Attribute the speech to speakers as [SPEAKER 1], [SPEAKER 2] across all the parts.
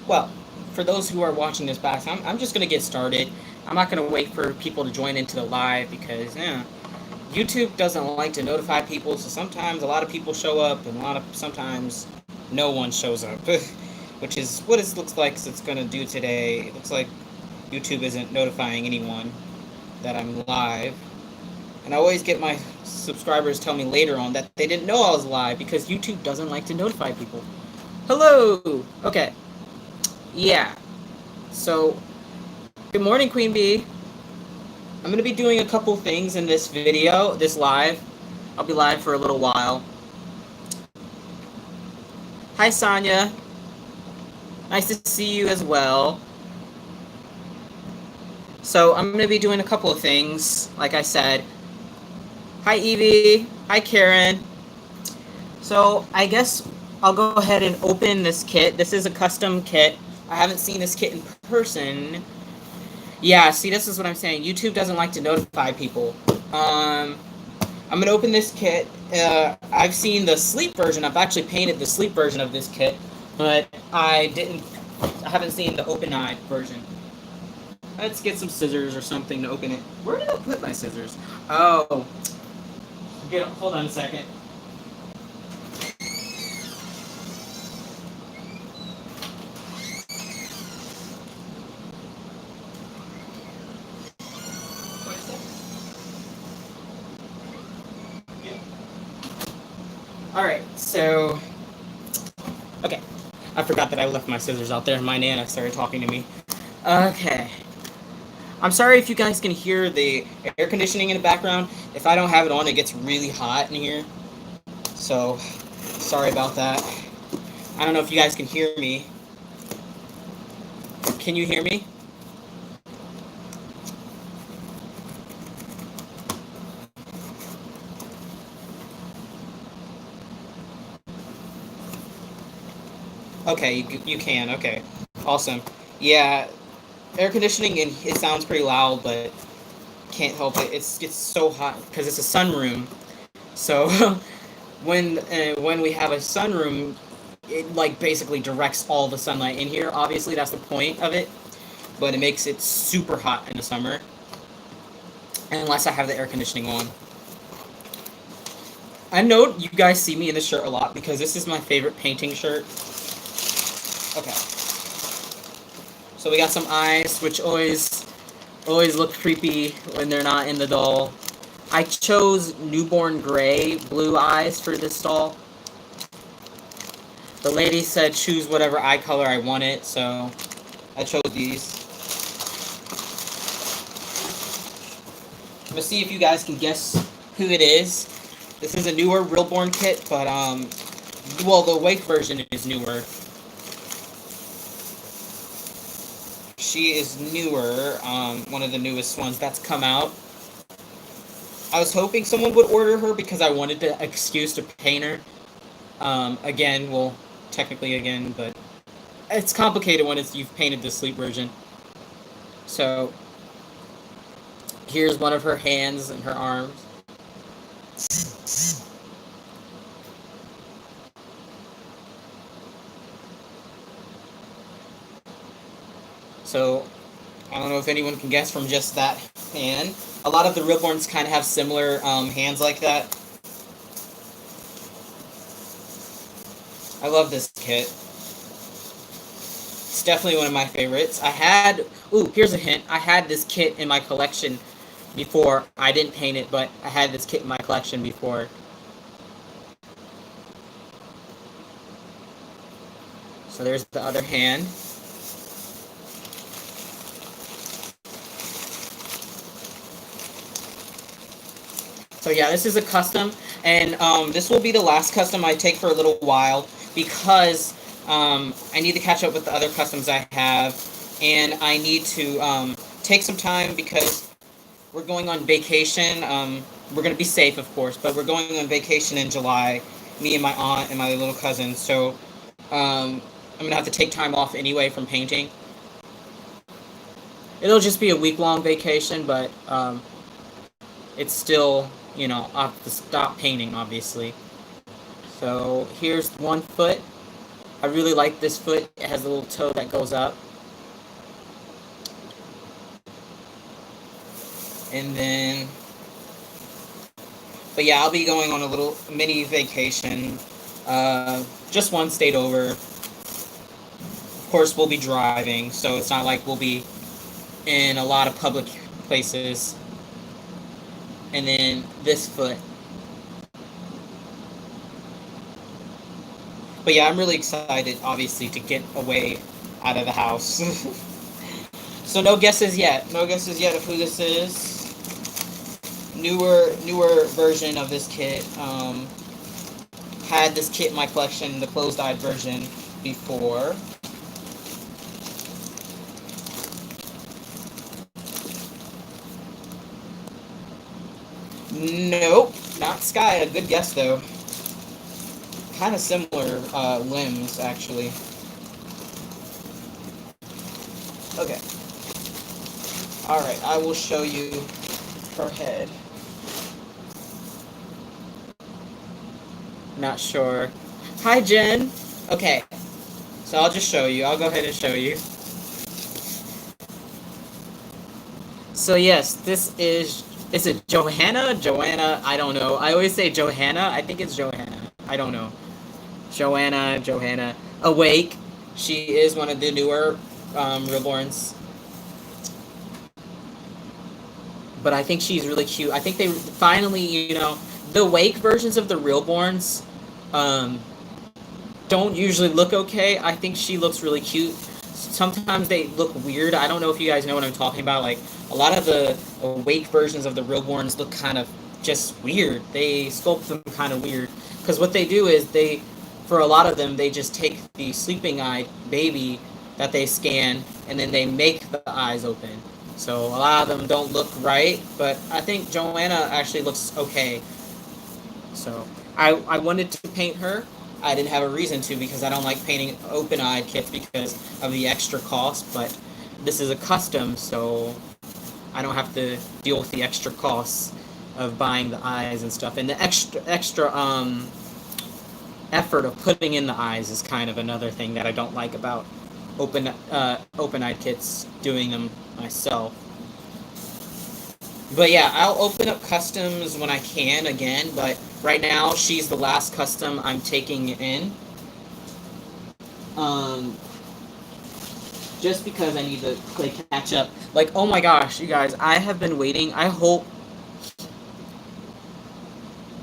[SPEAKER 1] well, for those who are watching this back, I'm just going to get started. I'm not going to wait for people to join into the live because YouTube doesn't like to notify people, so sometimes a lot of people show up and sometimes no one shows up, which is what it looks like it's going to do today. It looks like YouTube isn't notifying anyone that I'm live. And I always get my subscribers tell me later on that they didn't know I was live because YouTube doesn't like to notify people. Hello! Okay. Yeah. So, good morning, Queen Bee. I'm going to be doing a couple things in this video, this live. I'll be live for a little while. Hi, Sonia. Nice to see you as well. So, I'm going to be doing a couple of things, like I said. Hi, Evie. Hi, Karen. So, I guess I'll go ahead and open this kit. This is a custom kit. I haven't seen this kit in person. Yeah, see, this is what I'm saying. YouTube doesn't like to notify people. I'm going to open this kit. I've seen the sleep version. I've actually painted the sleep version of this kit, but I haven't seen the open-eyed version. Let's get some scissors or something to open it. Where did I put my scissors? Oh. Hold on a second. Alright, so... Okay. I forgot that I left my scissors out there and my Nana started talking to me. Okay. I'm sorry if you guys can hear the air conditioning in the background. If I don't have it on, it gets really hot in here. So, sorry about that. I don't know if you guys can hear me. Can you hear me? Okay, you can. Okay. Awesome. Yeah, air conditioning, and it sounds pretty loud, but can't help it. It's so hot because it's a sunroom. So when we have a sunroom, it like basically directs all the sunlight in here. Obviously, that's the point of it, but it makes it super hot in the summer unless I have the air conditioning on. I know you guys see me in this shirt a lot because this is my favorite painting shirt. Okay. So we got some eyes, which always look creepy when they're not in the doll. I chose newborn gray blue eyes for this doll. The lady said choose whatever eye color I wanted, so I chose these. I'm gonna see if you guys can guess who it is. This is a newer Realborn kit, but well, the Wake version is newer. She is newer, one of the newest ones that's come out. I was hoping someone would order her because I wanted an excuse to paint her. Again, well, technically again, but it's complicated when you've painted the sleep version. So, here's one of her hands and her arms. So, I don't know if anyone can guess from just that hand. A lot of the Realborns kind of have similar hands like that. I love this kit. It's definitely one of my favorites. Here's a hint. I had this kit in my collection before. I didn't paint it, but I had this kit in my collection before. So there's the other hand. So yeah, this is a custom, and this will be the last custom I take for a little while because I need to catch up with the other customs I have, and I need to take some time because we're going on vacation. We're going to be safe, of course, but we're going on vacation in July, me and my aunt and my little cousin, so I'm going to have to take time off anyway from painting. It'll just be a week-long vacation, but it's still... You know, I'll have to stop painting, obviously. So here's one foot. I really like this foot. It has a little toe that goes up. And then, but yeah, I'll be going on a little mini vacation. Just one state over. Of course, we'll be driving, so it's not like we'll be in a lot of public places. And then this foot. But yeah, I'm really excited, obviously, to get away out of the house. So no guesses yet. No guesses yet of who this is. Newer version of this kit. Had this kit in my collection, the closed-eyed version, before. Nope, not Sky. A good guess though. Kind of similar limbs, actually. Okay. Alright, I will show you her head. Not sure. Hi, Jen. Okay. So I'll just show you. I'll go ahead and show you. So yes, this is it Johanna? Joanna? I don't know. I always say Johanna. I think it's Johanna. I don't know. Johanna. Awake. She is one of the newer Realborns. But I think she's really cute. I think they finally, you know, the Wake versions of the Realborns don't usually look okay. I think she looks really cute. Sometimes they look weird. I don't know if you guys know what I'm talking about. Like, a lot of the Wake versions of the Realborns look kind of just weird. They sculpt them kind of weird. Because what they do is for a lot of them, they just take the sleeping-eyed baby that they scan, and then they make the eyes open. So a lot of them don't look right, but I think Joanna actually looks okay. So I wanted to paint her. I didn't have a reason to because I don't like painting open-eyed kits because of the extra cost, but this is a custom, so I don't have to deal with the extra costs of buying the eyes and stuff. And the extra effort of putting in the eyes is kind of another thing that I don't like about open-eyed kits, doing them myself. But yeah, I'll open up customs when I can again, but right now she's the last custom I'm taking in. Just because I need to play catch up. Like, oh my gosh, you guys, I have been waiting. I hope...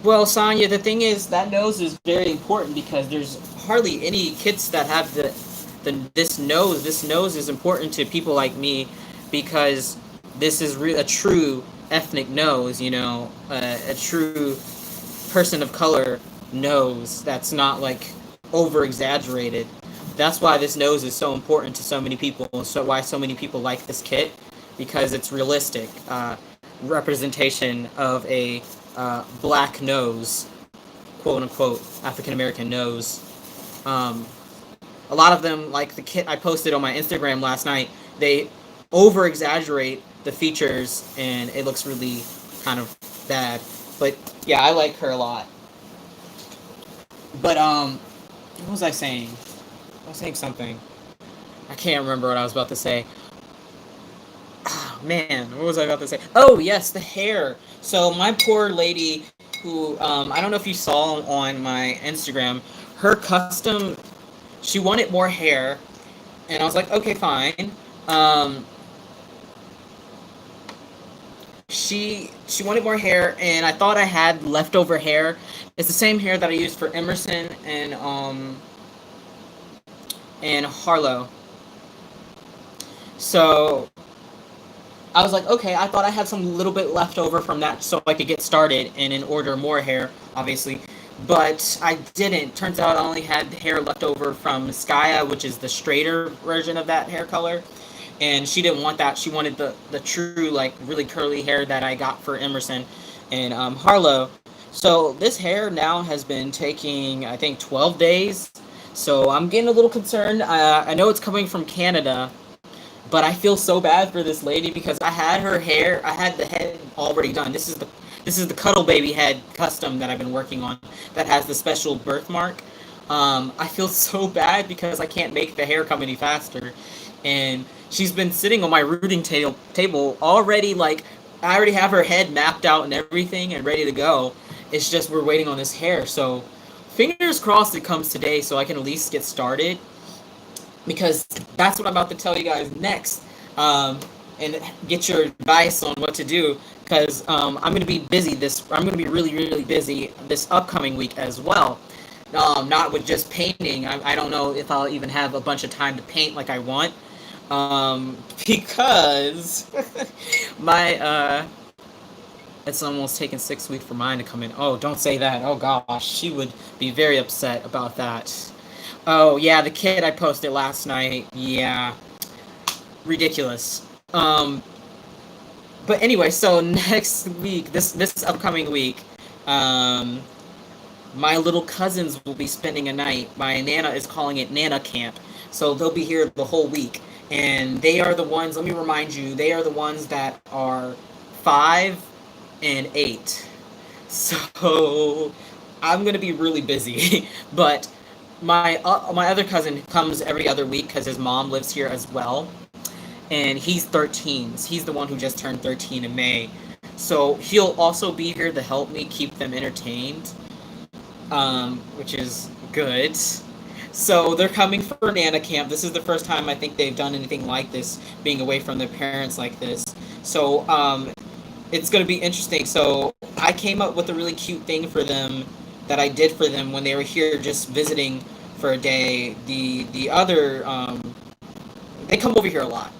[SPEAKER 1] Well, Sonya, the thing is, that nose is very important because there's hardly any kits that have this nose. This nose is important to people like me because this is a true ethnic nose, you know, a true person of color nose that's not like over exaggerated. That's why this nose is so important to so many people, and so why so many people like this kit, because it's realistic representation of a black nose, quote unquote African American nose. A lot of them, like the kit I posted on my Instagram last night, they over exaggerate the features and it looks really kind of bad. But yeah, I like her a lot. But what was I saying? I was saying something. I can't remember what I was about to say. Oh, man, what was I about to say? Oh yes, the hair. So my poor lady, who I don't know if you saw on my Instagram, her custom, she wanted more hair, and I was like, okay, fine. She wanted more hair, and I thought I had leftover hair. It's the same hair that I used for Emerson and Harlow. So I was like, okay, I thought I had some little bit left over from that so I could get started and then order more hair, obviously. But I didn't. Turns out I only had hair left over from Skya, which is the straighter version of that hair color. And she didn't want that. She wanted the true, like, really curly hair that I got for Emerson and Harlow. So this hair now has been taking, I think, 12 days. So I'm getting a little concerned. I know it's coming from Canada, but I feel so bad for this lady because I had her hair, I had the head already done. This is This is the Cuddle Baby head custom that I've been working on that has the special birthmark. I feel so bad because I can't make the hair come any faster. And she's been sitting on my rooting table already, like, I already have her head mapped out and everything and ready to go. It's just we're waiting on this hair. So fingers crossed it comes today so I can at least get started. Because that's what I'm about to tell you guys next. And get your advice on what to do. Because I'm going to be busy I'm going to be really, really busy this upcoming week as well. Not with just painting. I don't know if I'll even have a bunch of time to paint like I want. Because my, it's almost taken 6 weeks for mine to come in. Oh, don't say that. Oh gosh, she would be very upset about that. Oh yeah, the kid I posted last night. Yeah, ridiculous. But anyway, so next week, this upcoming week, my little cousins will be spending a night. My Nana is calling it Nana Camp. So they'll be here the whole week. And they are the ones, let me remind you, they are the ones that are 5 and 8. So I'm going to be really busy. But my other cousin comes every other week because his mom lives here as well. And he's 13. He's the one who just turned 13 in May. So he'll also be here to help me keep them entertained. Which is good. So they're coming for Nana Camp. This is the first time I think they've done anything like this, being away from their parents like this. So it's going to be interesting. So I came up with a really cute thing for them that I did for them when they were here just visiting for a day. The other, they come over here a lot.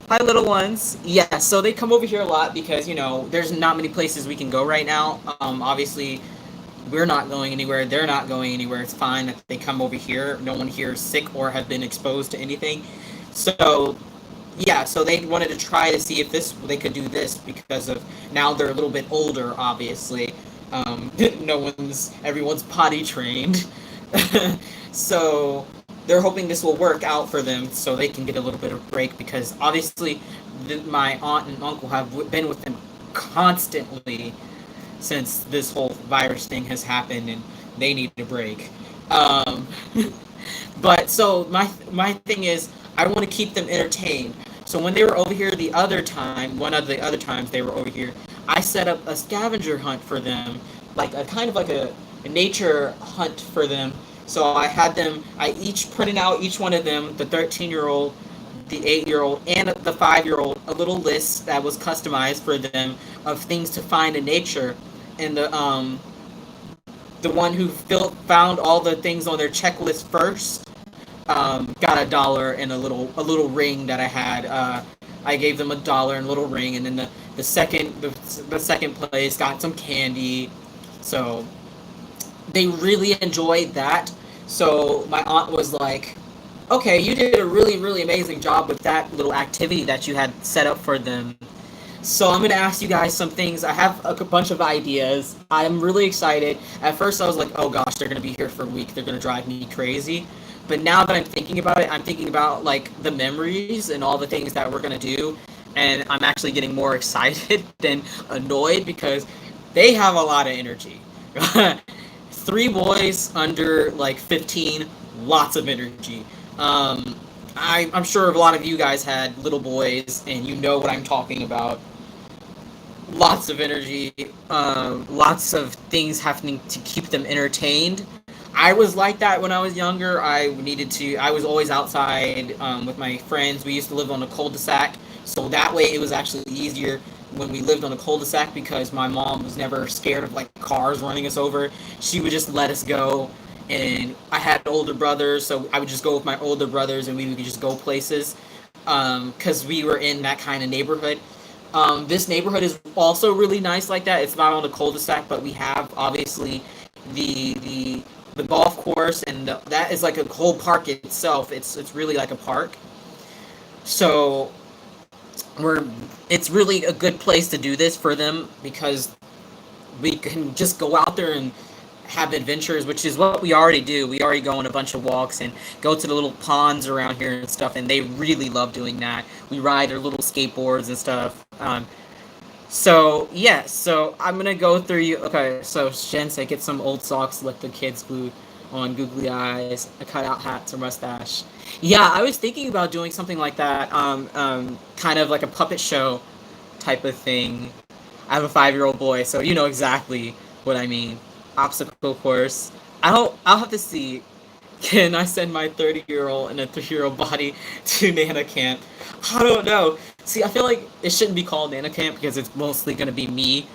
[SPEAKER 1] Hi, little ones. Yeah, so they come over here a lot because, you know, there's not many places we can go right now. Obviously, we're not going anywhere. They're not going anywhere. It's fine that they come over here. No one here is sick or have been exposed to anything. So, yeah, so they wanted to try to see if they could do this because of now they're a little bit older, obviously. Everyone's potty trained. So they're hoping this will work out for them so they can get a little bit of break because obviously my aunt and uncle have been with them constantly since this whole virus thing has happened and they need a break. But so my thing is I want to keep them entertained. So when they were over here the other time, one of the other times they were over here, I set up a scavenger hunt for them, like a kind of like a nature hunt for them. So I each printed out each one of them, the 13-year-old, the 8-year-old, and the 5-year-old, a little list that was customized for them of things to find in nature. And the one who found all the things on their checklist first got $1 and a little ring that I had. I gave them $1 and a little ring, and then the second place got some candy. So they really enjoyed that. So my aunt was like, okay, you did a really, really amazing job with that little activity that you had set up for them. So I'm going to ask you guys some things. I have a bunch of ideas. I'm really excited. At first I was like, oh gosh, they're going to be here for a week. They're going to drive me crazy. But now that I'm thinking about it, I'm thinking about like the memories and all the things that we're going to do. And I'm actually getting more excited than annoyed because they have a lot of energy. 3 boys under like 15, lots of energy. I'm sure a lot of you guys had little boys and you know what I'm talking about. Lots of energy, lots of things happening to keep them entertained. I was like that when I was younger. I was always outside with my friends. We used to live on a cul-de-sac, so that way it was actually easier when we lived on a cul-de-sac because my mom was never scared of like cars running us over. She would just let us go. And I had older brothers, so I would just go with my older brothers and we would just go places because we were in that kind of neighborhood. This neighborhood is also really nice like that. It's not on a cul-de-sac, but we have obviously the golf course, and that is like a whole park itself. It's really like a park. So it's really a good place to do this for them because we can just go out there and have adventures, which is what we already do. We already go on a bunch of walks and go to the little ponds around here and stuff, and they really love doing that. We ride our little skateboards and stuff. So yeah, so I'm gonna go through you. Okay, so Shen said get some old socks, let the kids glue on googly eyes, a cutout hat or mustache. Yeah, I was thinking about doing something like that. Kind of like a puppet show type of thing. I have a 5-year-old boy, so you know exactly what I mean. Obstacle course. I'll have to see. Can I send my 30-year-old and a 3-year-old body to Nana Camp? I don't know. See, I feel like it shouldn't be called Nana Camp because it's mostly going to be me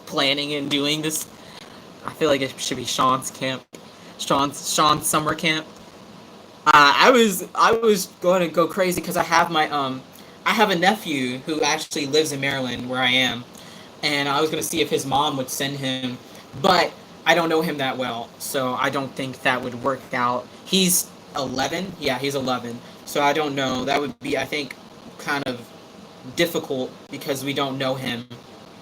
[SPEAKER 1] planning and doing this. I feel like it should be Sean's camp. Sean's summer camp. I was going to go crazy because I have a nephew who actually lives in Maryland where I am, and I was going to see if his mom would send him, but I don't know him that well, so I don't think that would work out. He's 11. Yeah, he's 11. So I don't know. That would be, I think, kind of difficult because we don't know him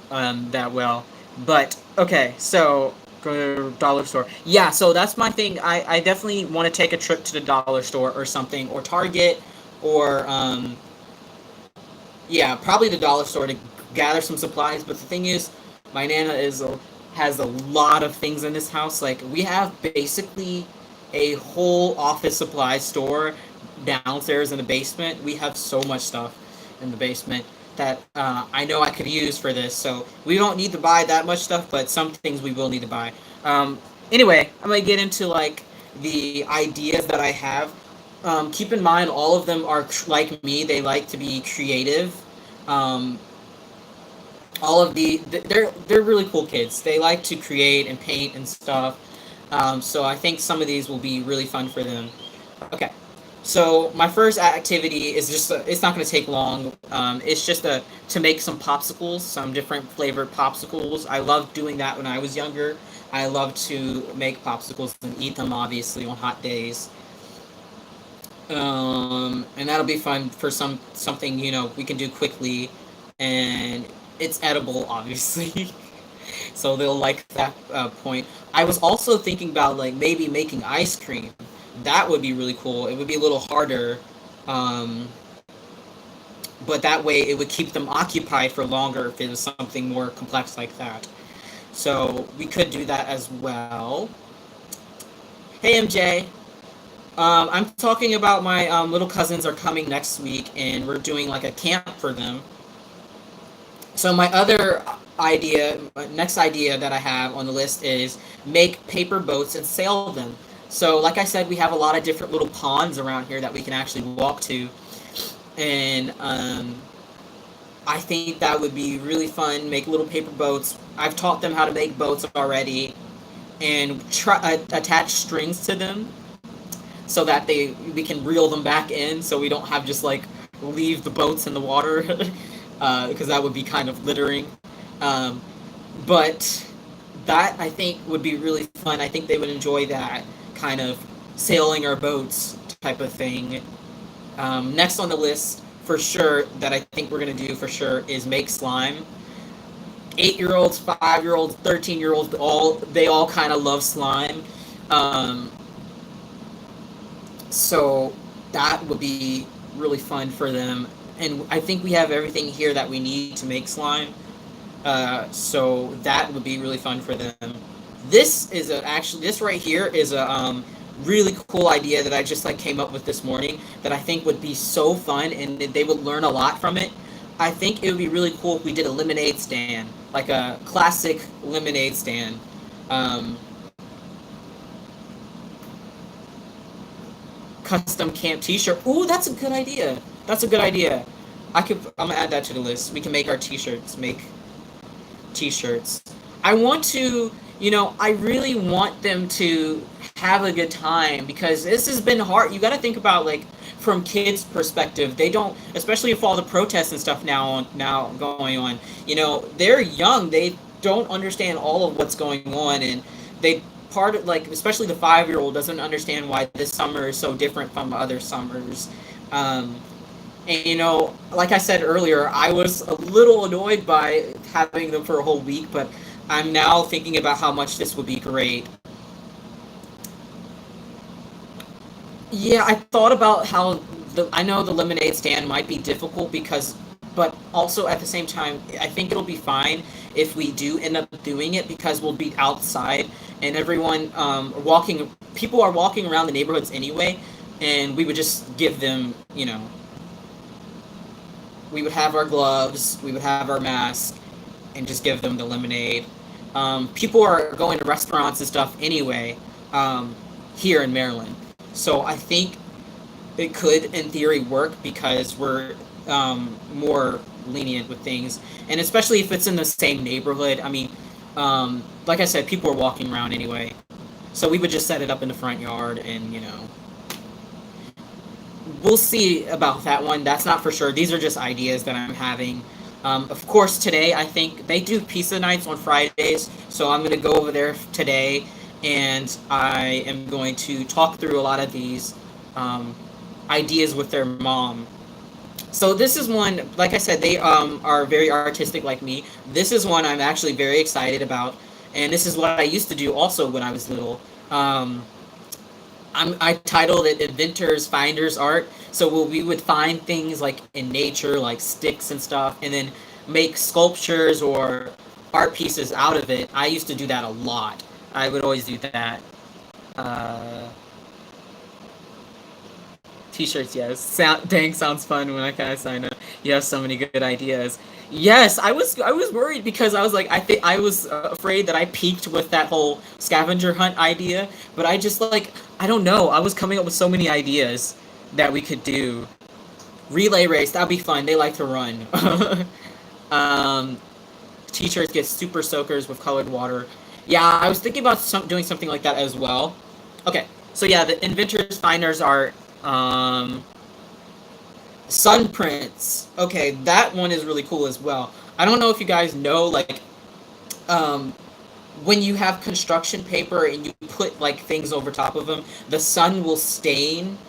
[SPEAKER 1] that well. But okay, so go to dollar store. Yeah, so that's my thing. I definitely want to take a trip to the dollar store or something, or Target, or yeah, probably the dollar store to gather some supplies. But the thing is, my nana has a lot of things in this house. Like we have basically a whole office supply store downstairs in the basement. We have so much stuff in the basement that I know I could use for this. So we don't need to buy that much stuff, but some things we will need to buy. Anyway, I'm gonna get into like the ideas that I have. Keep in mind, all of them are like me. They like to be creative. Um, all of they're really cool kids. They like to create and paint and stuff. So I think some of these will be really fun for them. Okay, so my first activity is just it's not going to take long. It's just to make some popsicles, some different flavored popsicles. I loved doing that when I was younger. I love to make popsicles and eat them obviously on hot days. And that'll be fun for something we can do quickly, and it's edible obviously. So they'll like that point. I was also thinking about like maybe making ice cream. That would be really cool. It would be a little harder, um, but that way it would keep them occupied for longer if it was something more complex like that. So we could do that as well. Hey MJ, I'm talking about my little cousins are coming next week, and we're doing like a camp for them. So my other next idea that I have on the list is make paper boats and sail them. So like I said, we have a lot of different little ponds around here that we can actually walk to, and I think that would be really fun. Make little paper boats. I've taught them how to make boats already, and attach strings to them so that we can reel them back in, so we don't have just like leave the boats in the water because that would be kind of littering. Um, but that I think would be really fun. I think they would enjoy that kind of sailing our boats type of thing. Next on the list for sure that I think we're gonna do for sure is make slime. 8-year olds, 5-year olds, 13-year olds, they all kind of love slime. Um, so that would be really fun for them. And I think we have everything here that we need to make slime. So that would be really fun for them. This right here is a really cool idea that I just like came up with this morning that I think would be so fun and they would learn a lot from it. I think it would be really cool if we did a lemonade stand, like a classic lemonade stand. Um, Custom camp T-shirt. Ooh, that's a good idea. That's a good idea. I'm gonna add that to the list. We can make our T-shirts. Make T-shirts. I want to, I really want them to have a good time because this has been hard. You got to think about like from kids' perspective. They don't, especially with all the protests and stuff now going on. They're young. They don't understand all of what's going on, and they part of like especially the 5-year-old doesn't understand why this summer is so different from other summers. And like I said earlier, I was a little annoyed by having them for a whole week, but I'm now thinking about how much this would be great. Yeah, I thought about how I know the lemonade stand might be difficult because but also at the same time, I think it'll be fine if we do end up doing it because we'll be outside and everyone walking. People are walking around the neighborhoods anyway, and we would just give them, we would have our gloves, we would have our mask, and just give them the lemonade. People are going to restaurants and stuff anyway here in Maryland, so I think it could, in theory, work because we're more lenient with things, and especially if it's in the same neighborhood. I mean, like I said, people are walking around anyway, so we would just set it up in the front yard, and we'll see about that one. That's not for sure. These are just ideas that I'm having. Of course, today I think they do pizza nights on Fridays, so I'm going to go over there today, and I am going to talk through a lot of these ideas with their mom. So this is one, like I said, they are very artistic like me. This is one I'm actually very excited about, and this is what I used to do also when I was little. I titled it Inventors Finders Art. So we would find things like in nature, like sticks and stuff, and then make sculptures or art pieces out of it. I used to do that a lot. I would always do that. Uh, T-shirts, yes. Dang, sounds fun when I kind of sign up. You have so many good ideas. Yes, I was worried because I was like I was afraid that I peaked with that whole scavenger hunt idea, but I just like I don't know. I was coming up with so many ideas that we could do. Relay race, that'd be fun. They like to run. um, T-shirts get super soakers with colored water. Yeah, I was thinking about doing something like that as well. Okay, so yeah, the inventors finders are sun prints. Okay, that one is really cool as well. I don't know if you guys know, like, um, when you have construction paper and you put like things over top of them, the sun will stain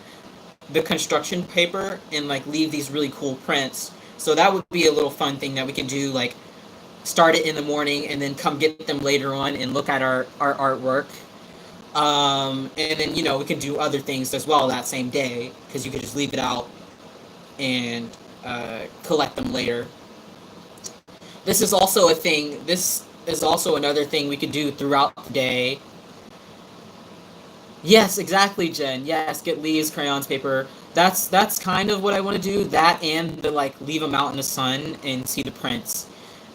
[SPEAKER 1] the construction paper and like leave these really cool prints. So that would be a little fun thing that we can do, like start it in the morning and then come get them later on and look at our artwork. And then we can do other things as well that same day because you could just leave it out and collect them later. This is also a thing. This is also another thing we could do throughout the day. Yes, exactly, Jen. Yes, get leaves, crayons, paper. That's kind of what I want to do. That and the like leave them out in the sun and see the prints.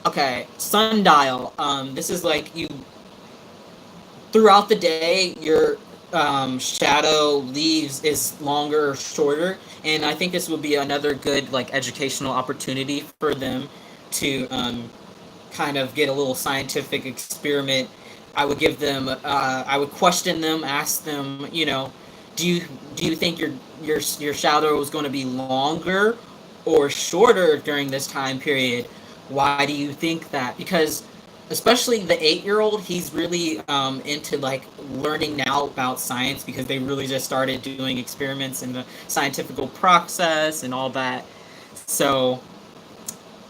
[SPEAKER 1] Okay, sundial. This is like you throughout the day your shadow leaves is longer or shorter, and I think this would be another good like educational opportunity for them to kind of get a little scientific experiment. I would question them, ask them, do you think your shadow is going to be longer or shorter during this time period? Why do you think that? Because especially the 8-year-old, he's really into like learning now about science because they really just started doing experiments in the scientific process and all that. So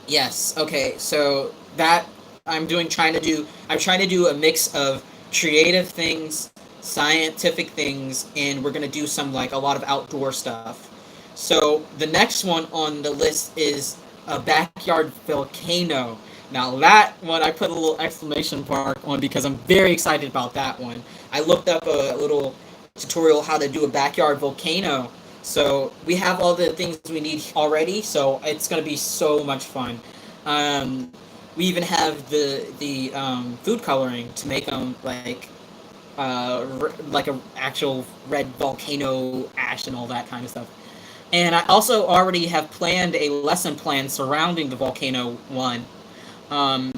[SPEAKER 1] yes, okay, so that I'm trying to do a mix of creative things, scientific things, and we're gonna do some like a lot of outdoor stuff. So the next one on the list is a backyard volcano. Now that one I put a little exclamation mark on because I'm very excited about that one. I looked up a little tutorial how to do a backyard volcano. So we have all the things we need already, so it's gonna be so much fun. Um, we even have the food coloring to make them like a actual red volcano ash and all that kind of stuff. And I also already have planned a lesson plan surrounding the volcano one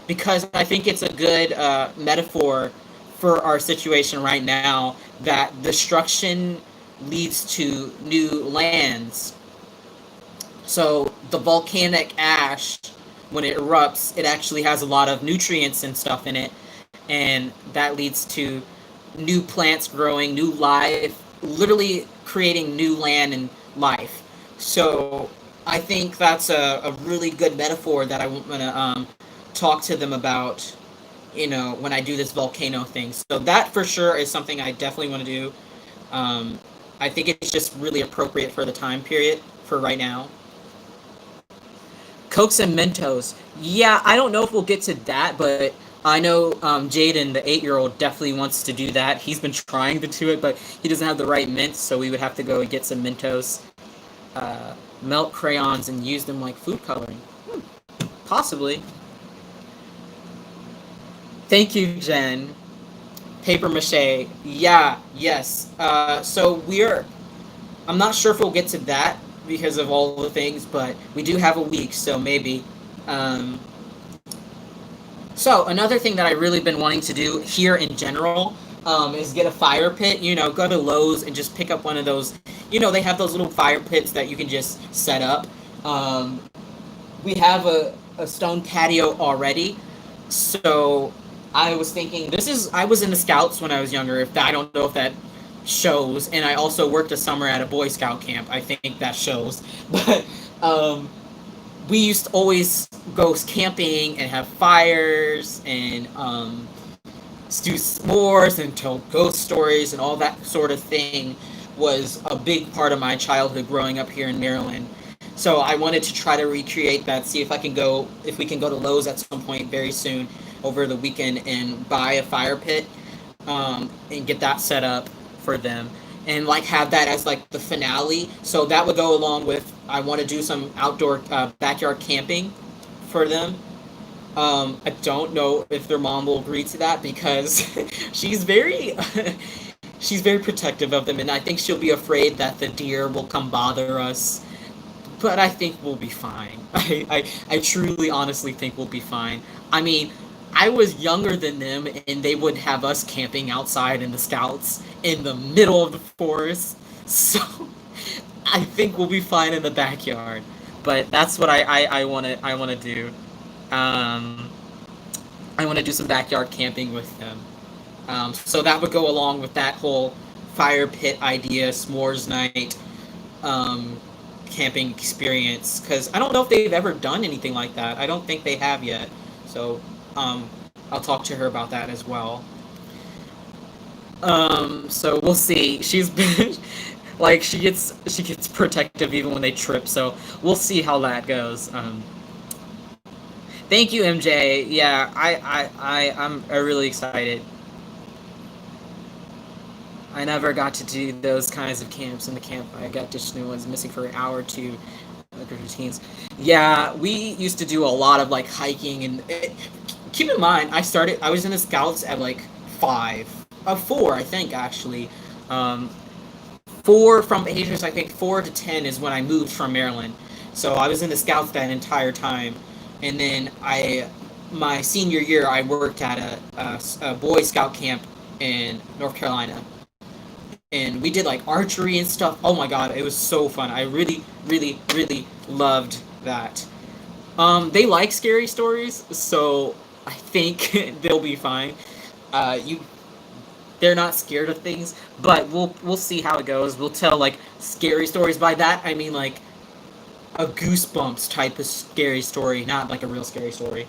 [SPEAKER 1] because I think it's a good metaphor for our situation right now that destruction leads to new lands. So the volcanic ash, when it erupts, it actually has a lot of nutrients and stuff in it, and that leads to new plants growing, new life, literally creating new land and life. So I think that's a really good metaphor that I want to talk to them about, when I do this volcano thing. So that for sure is something I definitely want to do. Um, I think it's just really appropriate for the time period for right now. Cokes and Mentos. Yeah, I don't know if we'll get to that, but I know Jaden, the 8-year-old, definitely wants to do that. He's been trying to do it, but he doesn't have the right mints, so we would have to go and get some Mentos, melt crayons, and use them like food coloring. Possibly. Thank you, Jen. Paper mache. Yeah, yes. So we're. I'm not sure if we'll get to that because of all the things, but we do have a week, so maybe. Um, so another thing that I really been wanting to do here in general is get a fire pit. You know, go to Lowe's and just pick up one of those. You know, they have those little fire pits that you can just set up. Um, we have a stone patio already, so I was thinking I was in the Scouts when I was younger. If that, I don't know if that shows, and I also worked a summer at a Boy Scout camp. I think that shows, but we used to always go camping and have fires and do s'mores and tell ghost stories and all that sort of thing was a big part of my childhood growing up here in Maryland. So I wanted to try to recreate that, see if we can go to Lowe's at some point very soon over the weekend and buy a fire pit and get that set up for them and like have that as like the finale. So that would go along with I want to do some outdoor backyard camping for them. I don't know if their mom will agree to that because she's very she's very protective of them, and I think she'll be afraid that the deer will come bother us. But I think we'll be fine. I truly, honestly think we'll be fine. I mean, I was younger than them, and they would have us camping outside in the Scouts in the middle of the forest. So I think we'll be fine in the backyard. But that's what I wanna do. Um, I want to do some backyard camping with them. So that would go along with that whole fire pit idea, s'mores night, um, camping experience. Because I don't know if they've ever done anything like that. I don't think they have yet. So I'll talk to her about that as well. So we'll see. She's been like she gets protective even when they trip. So we'll see how that goes. Thank you, MJ. Yeah, I'm really excited. I never got to do those kinds of camps in the camp. I got to know I was missing for an hour or two. Routines. Yeah, we used to do a lot of like hiking and keep in mind I was in the Scouts at like 4 I think actually. Um, 4 from ages I think 4 to 10 is when I moved from Maryland. So I was in the Scouts that entire time, and then my senior year I worked at a Boy Scout camp in North Carolina, and we did like archery and stuff. Oh my god, it was so fun. I really, really, really loved that. They like scary stories, so I think they'll be fine. You, they're not scared of things, but we'll see how it goes. We'll tell like scary stories. By that I mean like a Goosebumps type of scary story, not like a real scary story.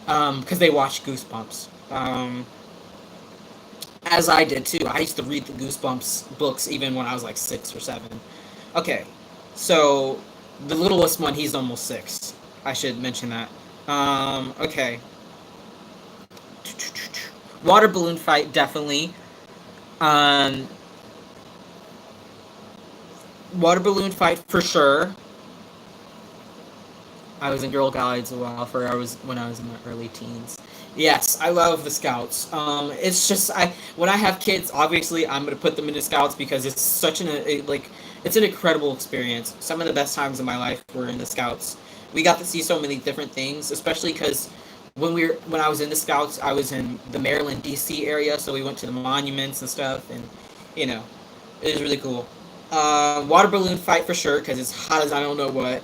[SPEAKER 1] Because they watch Goosebumps. As I did too. I used to read the Goosebumps books even when I was like 6 or 7. Okay, so the littlest one, he's almost 6. I should mention that. Okay. Water balloon fight, definitely. Um, Water balloon fight for sure. I was in Girl Guides a while when I was in my early teens. Yes, I love the Scouts. It's just when I have kids, obviously I'm gonna put them into Scouts because it's such it's an incredible experience. Some of the best times of my life were in the Scouts. We got to see so many different things, especially because when I was in the Scouts, I was in the Maryland D.C. area, so we went to the monuments and stuff, and you know, it was really cool. Water balloon fight for sure because it's hot as I don't know what.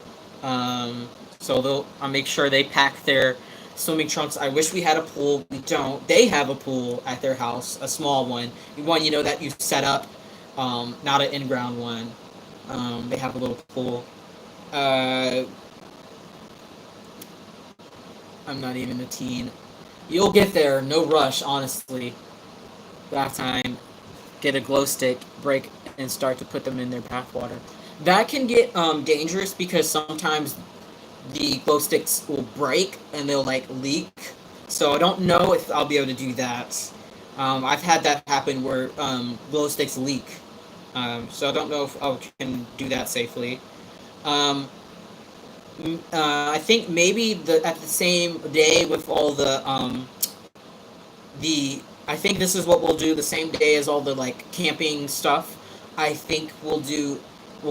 [SPEAKER 1] So I'll make sure they pack their swimming trunks. I wish we had a pool. We don't. They have a pool at their house, a small one. One that you set up, not an in-ground one. They have a little pool. I'm not even a teen. You'll get there. No rush, honestly. Bath time. Get a glow stick, break, and start to put them in their bath water. That can get dangerous because sometimes the glow sticks will break and they'll like leak. So I don't know if I'll be able to do that. I've had that happen where glow sticks leak. So I don't know if I can do that safely. Um, I think maybe at the same day with all the I think this is what we'll do the same day as all the like camping stuff. I think we'll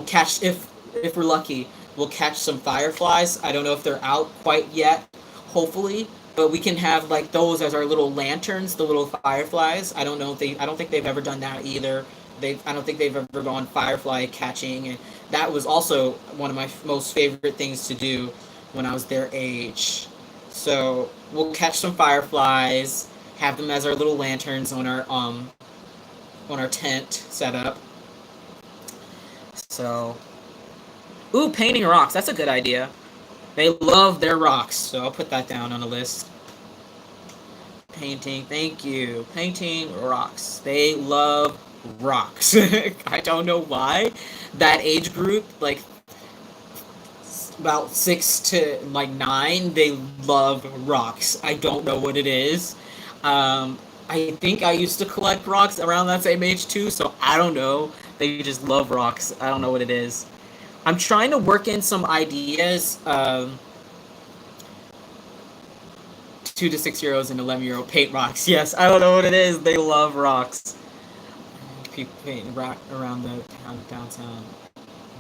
[SPEAKER 1] catch if we're lucky, we'll catch some fireflies. I don't know if they're out quite yet, hopefully, but we can have like those as our little lanterns, the little fireflies. I don't think they've ever done that either. I don't think they've ever gone firefly catching, and that was also one of my most favorite things to do when I was their age. So we'll catch some fireflies, have them as our little lanterns on our tent setup. So, ooh, painting rocks. That's a good idea. They love their rocks, so I'll put that down on the list. Painting, thank you. Painting rocks. They love rocks. I don't know why. That age group, like about 6 to 9, they love rocks. I don't know what it is. I think I used to collect rocks around that same age too, so I don't know. They just love rocks. I don't know what it is. I'm trying to work in some ideas. 2 to 6 year olds and 11-year-old paint rocks. Yes, I don't know what it is. They love rocks. People paint rock around the downtown.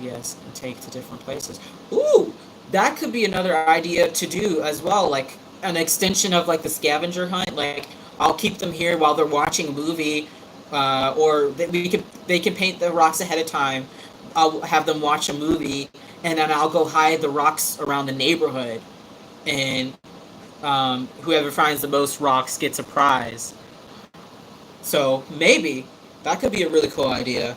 [SPEAKER 1] Yes, and take to different places. Ooh, that could be another idea to do as well. Like an extension of like the scavenger hunt. Like I'll keep them here while they're watching a movie, or they can paint the rocks ahead of time. I'll have them watch a movie, and then I'll go hide the rocks around the neighborhood, and whoever finds the most rocks gets a prize. So maybe that could be a really cool idea.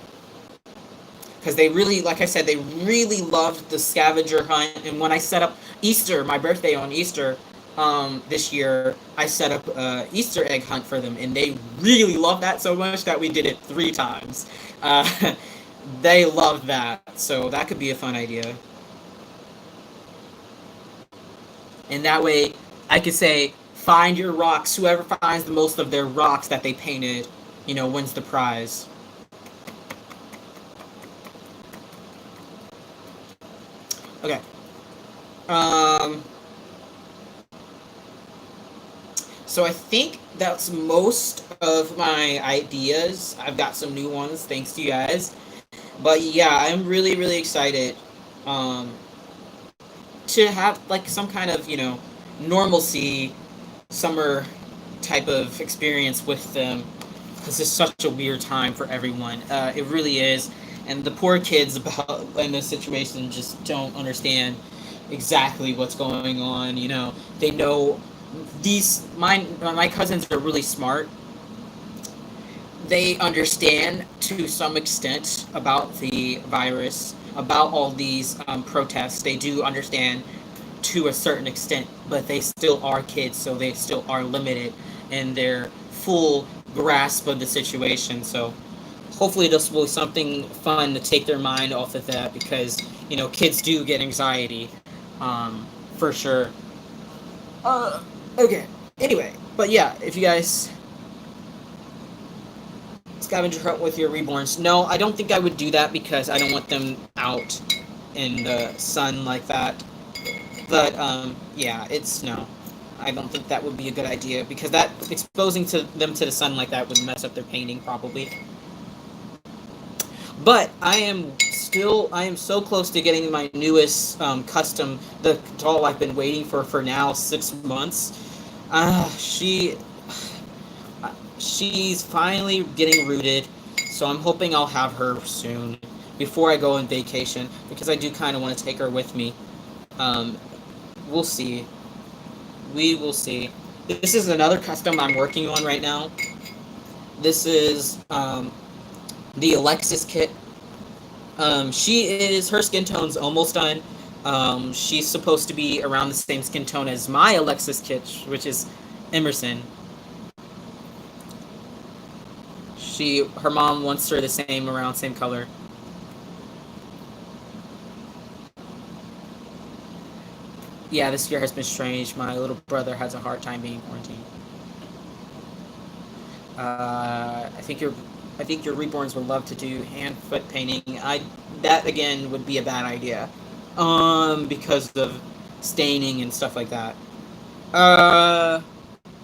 [SPEAKER 1] Because they really, like I said, they really loved the scavenger hunt. And when I set up Easter, my birthday on Easter this year, I set up a Easter egg hunt for them, and they really loved that so much that we did it 3 times. They loved that, so that could be a fun idea. And that way, I could say, find your rocks. Whoever finds the most of their rocks that they painted, wins the prize. Okay. So I think that's most of my ideas. I've got some new ones, thanks to you guys. But yeah, I'm really, really excited to have like some kind of, normalcy summer type of experience with them, because it's such a weird time for everyone. It really is. And the poor kids in this situation just don't understand exactly what's going on. They know my cousins are really smart. They understand to some extent about the virus, about all these protests. They do understand to a certain extent, but they still are kids, so they still are limited in their full grasp of the situation. So hopefully this will be something fun to take their mind off of that, because kids do get anxiety, for sure. Okay. Anyway, but yeah, if you guys scavenger hunt with your reborns, no, I don't think I would do that because I don't want them out in the sun like that. But yeah, it's no. I don't think that would be a good idea, because that exposing them to the sun like that would mess up their painting probably. But I am so close to getting my newest custom, the doll I've been waiting for now 6 months. She's finally getting rooted, so I'm hoping I'll have her soon before I go on vacation, because I do kind of want to take her with me. We'll see. We will see. This is another custom I'm working on right now. This is the Alexis kit. Her skin tone's almost done. She's supposed to be around the same skin tone as my Alexis kit, which is Emerson. Her mom wants her the same, around same color. Yeah, this year has been strange. My little brother has a hard time being quarantined. I think your reborns would love to do hand foot painting. That again would be a bad idea, because of staining and stuff like that. Uh,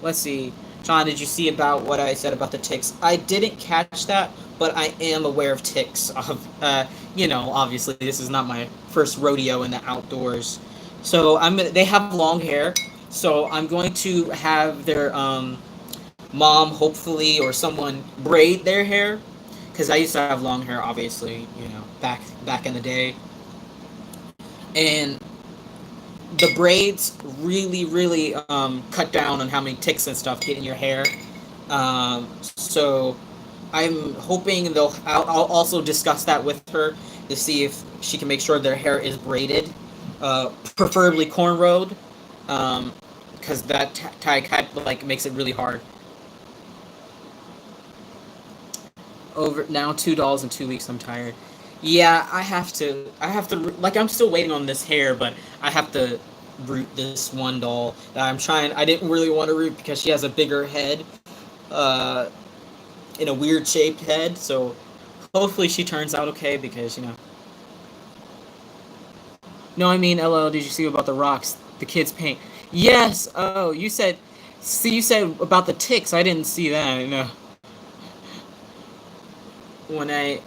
[SPEAKER 1] let's see. John, did you see about what I said about the ticks? I didn't catch that, but I am aware of ticks. Obviously this is not my first rodeo in the outdoors. So they have long hair, so I'm going to have their mom, hopefully, or someone braid their hair, because I used to have long hair, obviously, back in the day, and the braids really, really cut down on how many ticks and stuff get in your hair. So I'm hoping I'll also discuss that with her to see if she can make sure their hair is braided, preferably cornrowed, because that tie kind of like makes it really hard. Over now, $2 in 2 weeks. I'm tired. Yeah, I have to. Like, I'm still waiting on this hair, but I have to root this one doll that I'm trying. I didn't really want to root because she has a bigger head, uh, in a weird shaped head. So hopefully she turns out okay because. No, I mean, LL. Did you see about the rocks? The kids paint. Yes. Oh, you said. See, you said about the ticks. I didn't see that. No. When I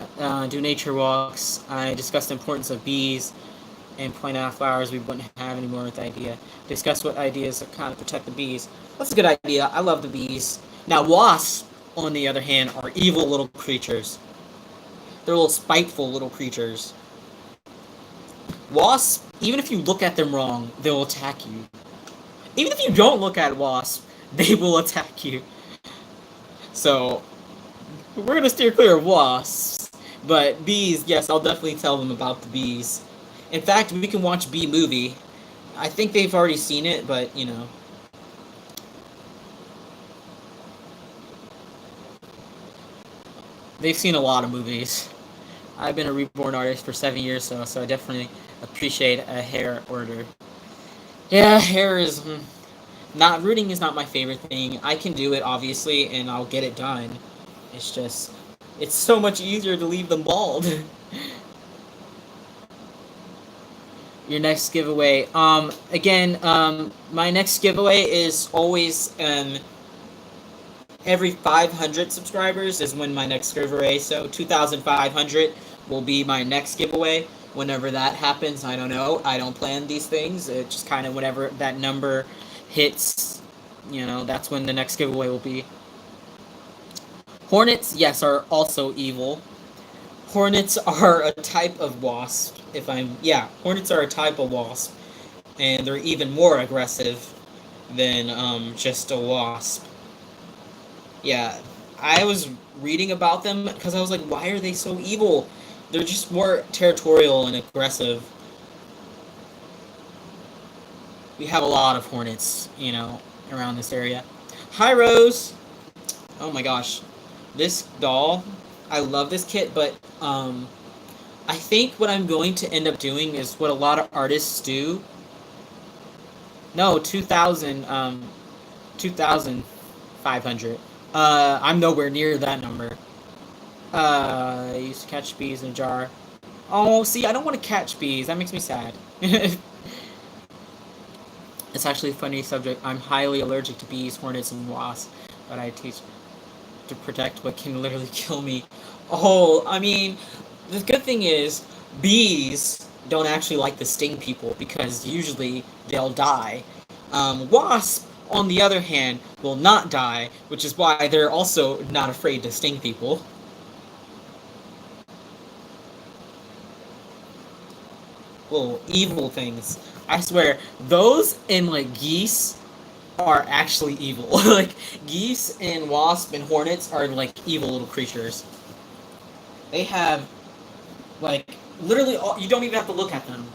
[SPEAKER 1] do nature walks, I discuss the importance of bees and point out flowers we wouldn't have anymore with the idea. Discuss what ideas kind of protect the bees. That's a good idea. I love the bees. Now, wasps, on the other hand, are evil little creatures. They're little spiteful little creatures. Wasps, even if you look at them wrong, they'll attack you. Even if you don't look at wasps, they will attack you. So, we're going to steer clear of wasps. But bees, yes, I'll definitely tell them about the bees. In fact, we can watch Bee Movie. I think they've already seen it, but, they've seen a lot of movies. I've been a reborn artist for 7 years, so I definitely appreciate a hair order. Yeah, hair is... Not rooting is not my favorite thing. I can do it, obviously, and I'll get it done. It's just... It's so much easier to leave them bald. Your next giveaway. My next giveaway is always, every 500 subscribers is when my next giveaway. So 2,500 will be my next giveaway. Whenever that happens, I don't know. I don't plan these things. It just kind of whenever that number hits, that's when the next giveaway will be. Hornets, yes, are also evil. Hornets are a type of wasp. Hornets are a type of wasp, and they're even more aggressive than just a wasp. Yeah, I was reading about them because I was like, why are they so evil? They're just more territorial and aggressive. We have a lot of hornets, around this area. Hi, Rose. Oh my gosh, this doll. I love this kit, but I think what I'm going to end up doing is what a lot of artists do. No, 2,500. I'm nowhere near that number. I used to catch bees in a jar. Oh, see, I don't want to catch bees. That makes me sad. It's actually a funny subject. I'm highly allergic to bees, hornets, and wasps, but I teach to protect what can literally kill me. Oh, I mean, the good thing is, bees don't actually like to sting people because usually they'll die. Wasps, on the other hand, will not die, which is why they're also not afraid to sting people. Little evil things. I swear, those and like geese are actually evil. Like, geese and wasps and hornets are like evil little creatures. They have, like, literally, you don't even have to look at them.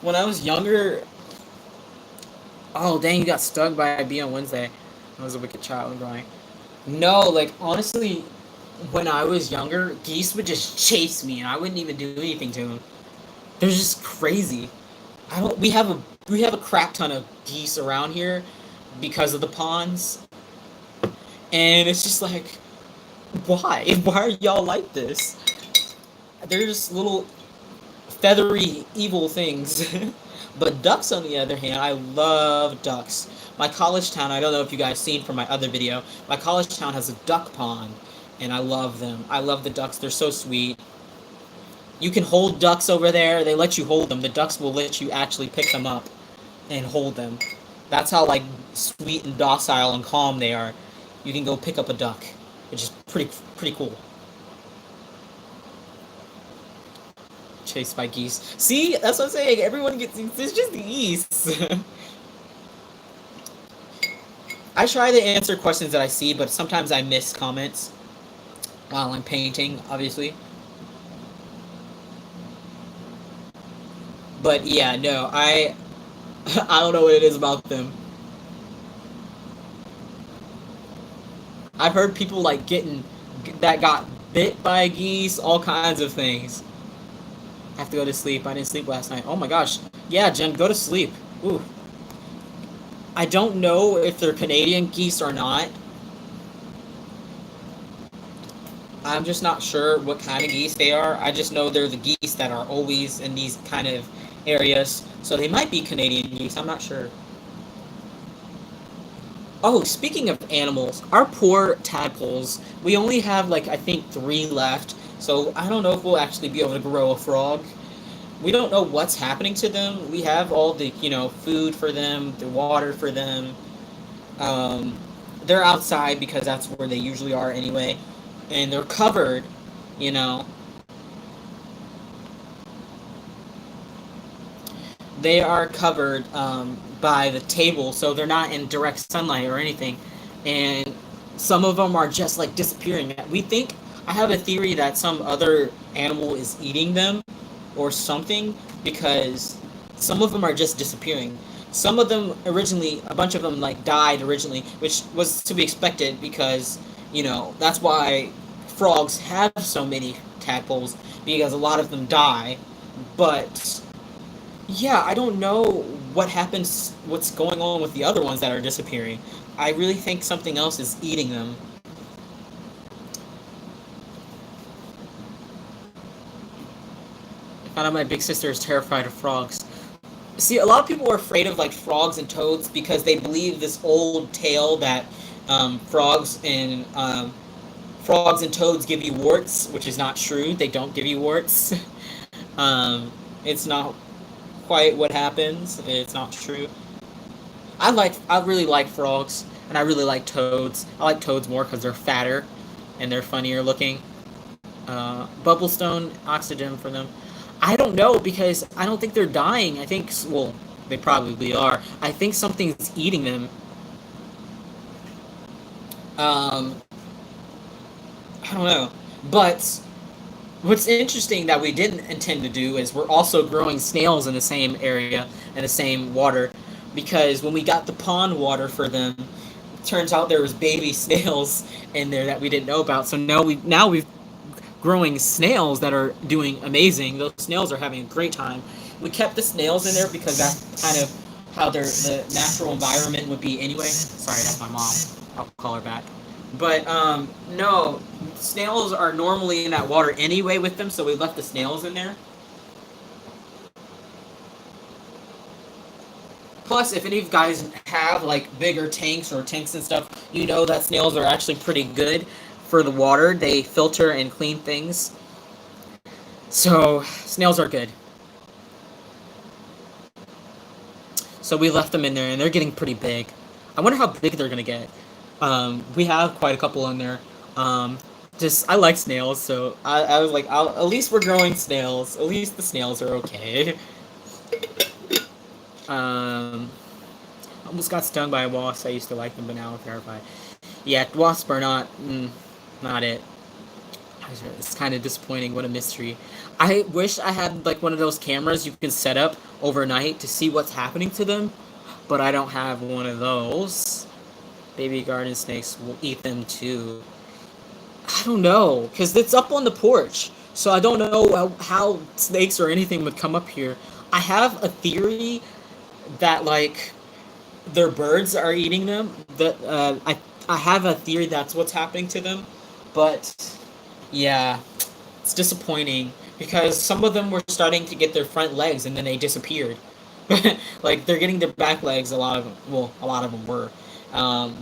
[SPEAKER 1] When I was younger, oh dang, you got stung by a bee on Wednesday. I was a wicked child and growing. No, like, honestly, when I was younger, geese would just chase me, and I wouldn't even do anything to them. They're just crazy. I don't. We have a crap ton of geese around here because of the ponds, and it's just like, why? Why are y'all like this? They're just little feathery evil things. But ducks, on the other hand, I love ducks. My college town, I don't know if you guys seen from my other video, my college town has a duck pond, and I love them. I love the ducks. They're so sweet. You can hold ducks over there. They let you hold them. The ducks will let you actually pick them up and hold them. That's how like sweet and docile and calm they are. You can go pick up a duck, which is pretty cool. Chased by geese. See, that's what I'm saying. Everyone gets. It's just geese. I try to answer questions that I see, but sometimes I miss comments while I'm painting, obviously. But yeah, no, I don't know what it is about them. I've heard people like getting that got bit by geese, all kinds of things. I have to go to sleep. I didn't sleep last night. Oh my gosh. Yeah, Jen, go to sleep. Ooh. I don't know if they're Canadian geese or not. I'm just not sure what kind of geese they are. I just know they're the geese that are always in these kind of areas. So they might be Canadian geese. I'm not sure. Oh, speaking of animals, our poor tadpoles, we only have like I think 3 left. So I don't know if we'll actually be able to grow a frog. We don't know what's happening to them. We have all the, food for them, the water for them. Um, they're outside because that's where they usually are anyway. And they're covered, you know. They are covered by the table, so they're not in direct sunlight or anything. And some of them are just like disappearing. We think, I have a theory that some other animal is eating them or something, because some of them are just disappearing. Some of them originally, a bunch of them like died originally, which was to be expected because, that's why frogs have so many tadpoles, because a lot of them die. But yeah, I don't know what's going on with the other ones that are disappearing. I really think something else is eating them. I found out my big sister is terrified of frogs. See, a lot of people are afraid of like frogs and toads because they believe this old tale that frogs and toads give you warts, which is not true. They don't give you warts. It's not quite what happens. It's not true. I really like frogs, and I really like toads. I like toads more because they're fatter and they're funnier looking. Bubblestone, oxygen for them. I don't know because I don't think they're dying. I think, well, they probably are. I think something's eating them. I don't know. But what's interesting that we didn't intend to do is we're also growing snails in the same area and the same water, because when we got the pond water for them, turns out there was baby snails in there that we didn't know about. So now we've growing snails that are doing amazing. Those snails are having a great time. We kept the snails in there because that's kind of how the natural environment would be anyway. Sorry, that's my mom. I'll call her back. But no, snails are normally in that water anyway with them, so we left the snails in there. Plus, if any of you guys have like bigger tanks or tanks and stuff, you know that snails are actually pretty good for the water. They filter and clean things. So, snails are good. So we left them in there, and they're getting pretty big. I wonder how big they're gonna get. We have quite a couple in there. I like snails, so I was like, at least we're growing snails. At least the snails are okay. Almost got stung by a wasp. I used to like them, but now I'm terrified. Yeah, wasps are not it. It's kind of disappointing. What a mystery. I wish I had like one of those cameras you can set up overnight to see what's happening to them, but I don't have one of those. Baby garden snakes will eat them too. I don't know, because it's up on the porch. So I don't know how snakes or anything would come up here. I have a theory that, like, their birds are eating them. I have a theory that's what's happening to them. But, yeah, it's disappointing. Because some of them were starting to get their front legs and then they disappeared. Like, they're getting their back legs, a lot of them. Well, a lot of them were.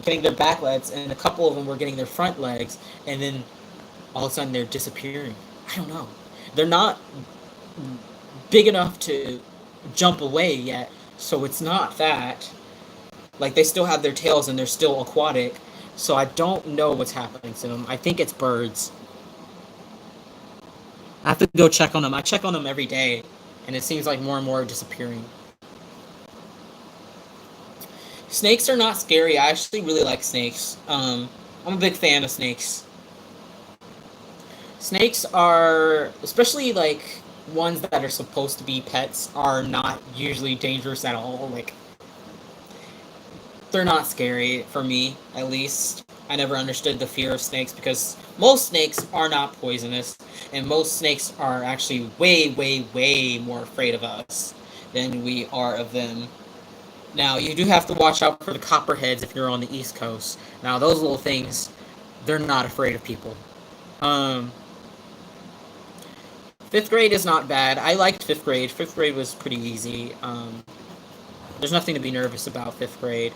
[SPEAKER 1] Getting their back legs, and a couple of them were getting their front legs, and then all of a sudden they're disappearing. I don't know. They're not big enough to jump away yet, so it's not that. Like, they still have their tails and they're still aquatic, so I don't know what's happening to them. I think it's birds. I have to go check on them. I check on them every day, and it seems like more and more are disappearing. Snakes are not scary. I actually really like snakes. I'm a big fan of snakes. Snakes are, especially like ones that are supposed to be pets, are not usually dangerous at all. Like, they're not scary for me, at least. I never understood the fear of snakes because most snakes are not poisonous, and most snakes are actually way, way, way more afraid of us than we are of them. Now, you do have to watch out for the copperheads if you're on the East Coast. Now, those little things, they're not afraid of people. Um, Fifth grade is not bad. I liked fifth grade. Fifth grade was pretty easy. There's nothing to be nervous about fifth grade.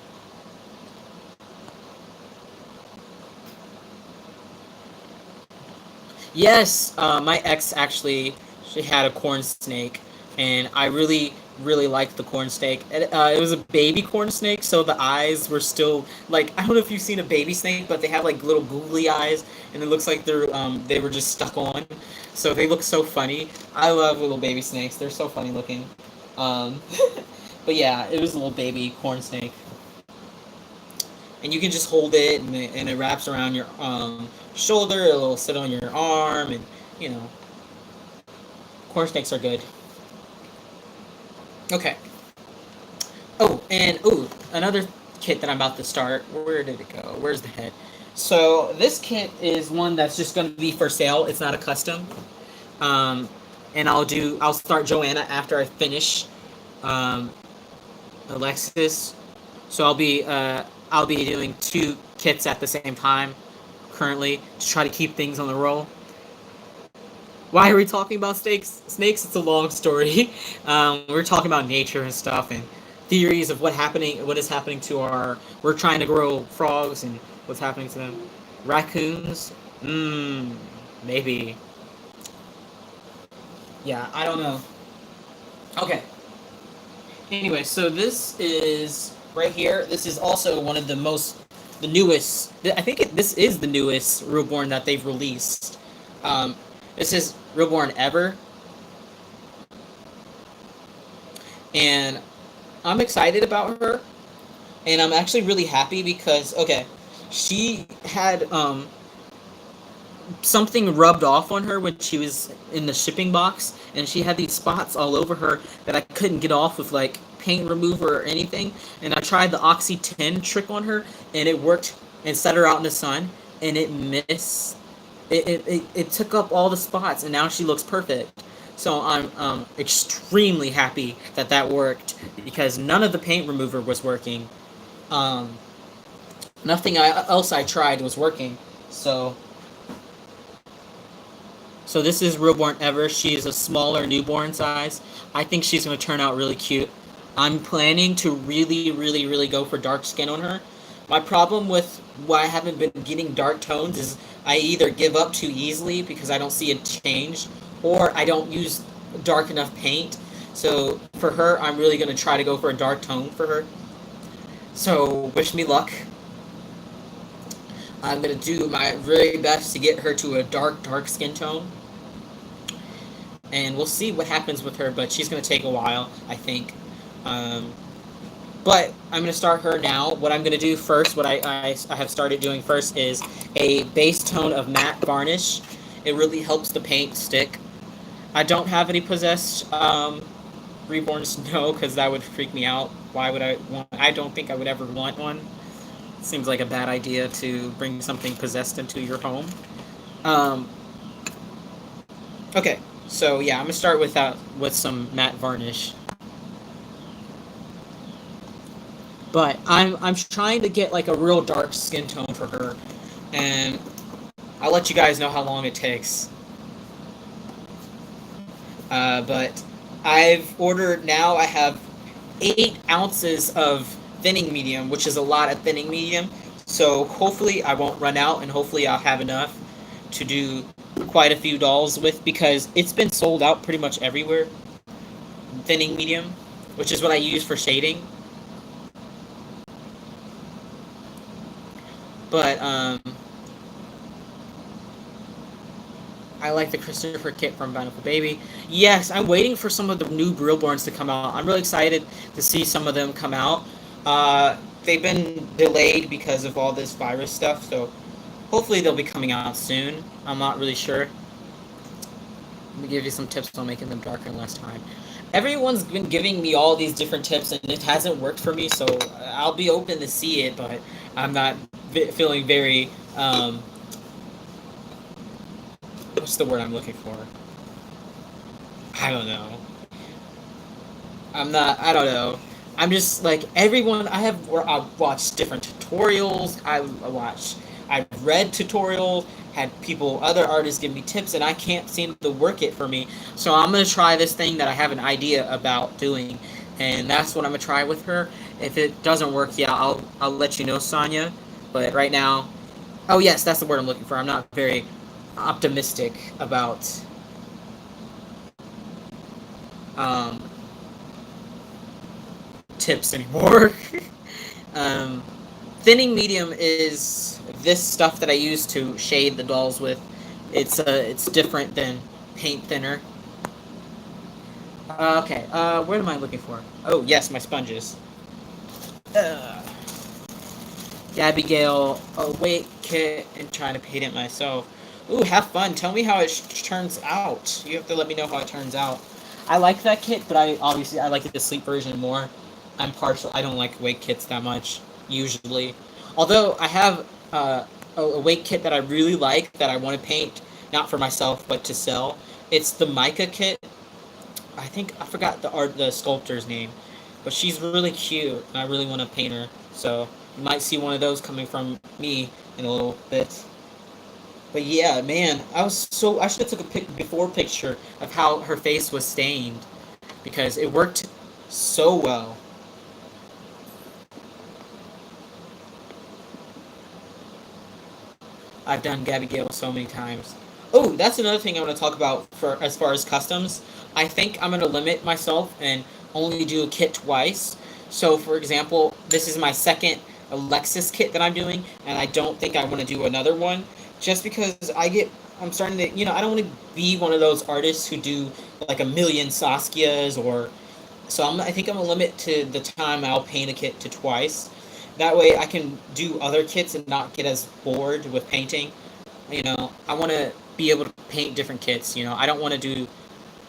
[SPEAKER 1] Yes, my ex actually, she had a corn snake, and I really, really liked the corn snake. It was a baby corn snake, so the eyes were still like, I don't know if you've seen a baby snake, but they have like little googly eyes, and it looks like they were just stuck on. So they look so funny. I love little baby snakes. They're so funny looking. Um, but yeah, it was a little baby corn snake, and you can just hold it, and it wraps around your shoulder. It'll sit on your arm, and you know, corn snakes are good. Okay. Oh, and another kit that I'm about to start. Where did it go? Where's the head? So this kit is one that's just going to be for sale. It's not a custom. Um, and I'll start Joanna after I finish um, Alexis. So I'll be doing two kits at the same time currently to try to keep things on the roll. Why are we talking about snakes? Snakes, it's a long story. We're talking about nature and stuff and theories of what is happening to our. We're trying to grow frogs and what's happening to them. Raccoons, maybe. Yeah, I don't know. Okay. Anyway, so this is right here. This is also one of the newest. I think this is the newest Reborn that they've released. This is Reborn Ever, and I'm excited about her, and I'm actually really happy because she had something rubbed off on her when she was in the shipping box, and she had these spots all over her that I couldn't get off with like paint remover or anything. And I tried the Oxy 10 trick on her, and it worked, and set her out in the sun, and it missed. It took up all the spots, and now she looks perfect. So I'm extremely happy that that worked because none of the paint remover was working. Nothing else I tried was working. So this is Reborn Ever. She's a smaller newborn size. I think she's going to turn out really cute. I'm planning to really, really, really go for dark skin on her. My problem with why I haven't been getting dark tones is I either give up too easily because I don't see a change, or I don't use dark enough paint. So for her, I'm really going to try to go for a dark tone for her. So wish me luck. I'm going to do my very best to get her to a dark, dark skin tone. And we'll see what happens with her, but she's going to take a while, I think. But I'm going to start her now. What I'm going to do first, what I have started doing first, is a base tone of matte varnish. It really helps the paint stick. I don't have any possessed Reborn Snow, because that would freak me out. Why would I want... I don't think I would ever want one. Seems like a bad idea to bring something possessed into your home. Um, okay, so yeah, I'm gonna start with some matte varnish. But I'm trying to get like a real dark skin tone for her, and I'll let you guys know how long it takes. But I've ordered now. I have 8 ounces of thinning medium, which is a lot of thinning medium. So hopefully I won't run out, and hopefully I'll have enough to do quite a few dolls with because it's been sold out pretty much everywhere. Thinning medium, which is what I use for shading. But I like the Christopher kit from Bountiful Baby. Yes, I'm waiting for some of the new Brillborns to come out. I'm really excited to see some of them come out. They've been delayed because of all this virus stuff, so hopefully they'll be coming out soon. I'm not really sure. Let me give you some tips on making them darker in less time. Everyone's been giving me all these different tips, and it hasn't worked for me, so I'll be open to see it, but I'm not feeling very what's the word I'm looking for? I don't know. I'm not. I don't know. I'm just like everyone. I've watched different tutorials. I've read tutorials. Had people, other artists, give me tips, and I can't seem to work it for me. So I'm gonna try this thing that I have an idea about doing, and that's what I'm gonna try with her. If it doesn't work, yeah, I'll let you know, Sonya. But right now, oh yes, that's the word I'm looking for. I'm not very optimistic about um, tips anymore. um, Thinning medium is this stuff that I use to shade the dolls with. It's different than paint thinner. Okay, what am I looking for? Oh yes, my sponges. Uh, Abigail, oh wait, kit, and trying to paint it myself. Ooh, have fun. Tell me how it turns out. You have to let me know how it turns out. I like that kit, but I like the sleep version more. I'm partial. I don't like wake kits that much usually. Although I have a wake kit that I really like that I want to paint, not for myself but to sell. It's the Micah kit. I think I forgot the sculptor's name, but she's really cute, and I really want to paint her. So you might see one of those coming from me in a little bit. But yeah, man, I should have took a before picture of how her face was stained because it worked so well. I've done Gabby Gale so many times. Oh, that's another thing I want to talk about for as far as customs. I think I'm going to limit myself and only do a kit twice. So, for example, this is my second Alexis kit that I'm doing, and I don't think I want to do another one just because I'm starting to, I don't want to be one of those artists who do like a million Saskias or. So I think I'm going to limit to the time I'll paint a kit to twice. That way I can do other kits and not get as bored with painting. I want to be able to paint different kits. I don't want to do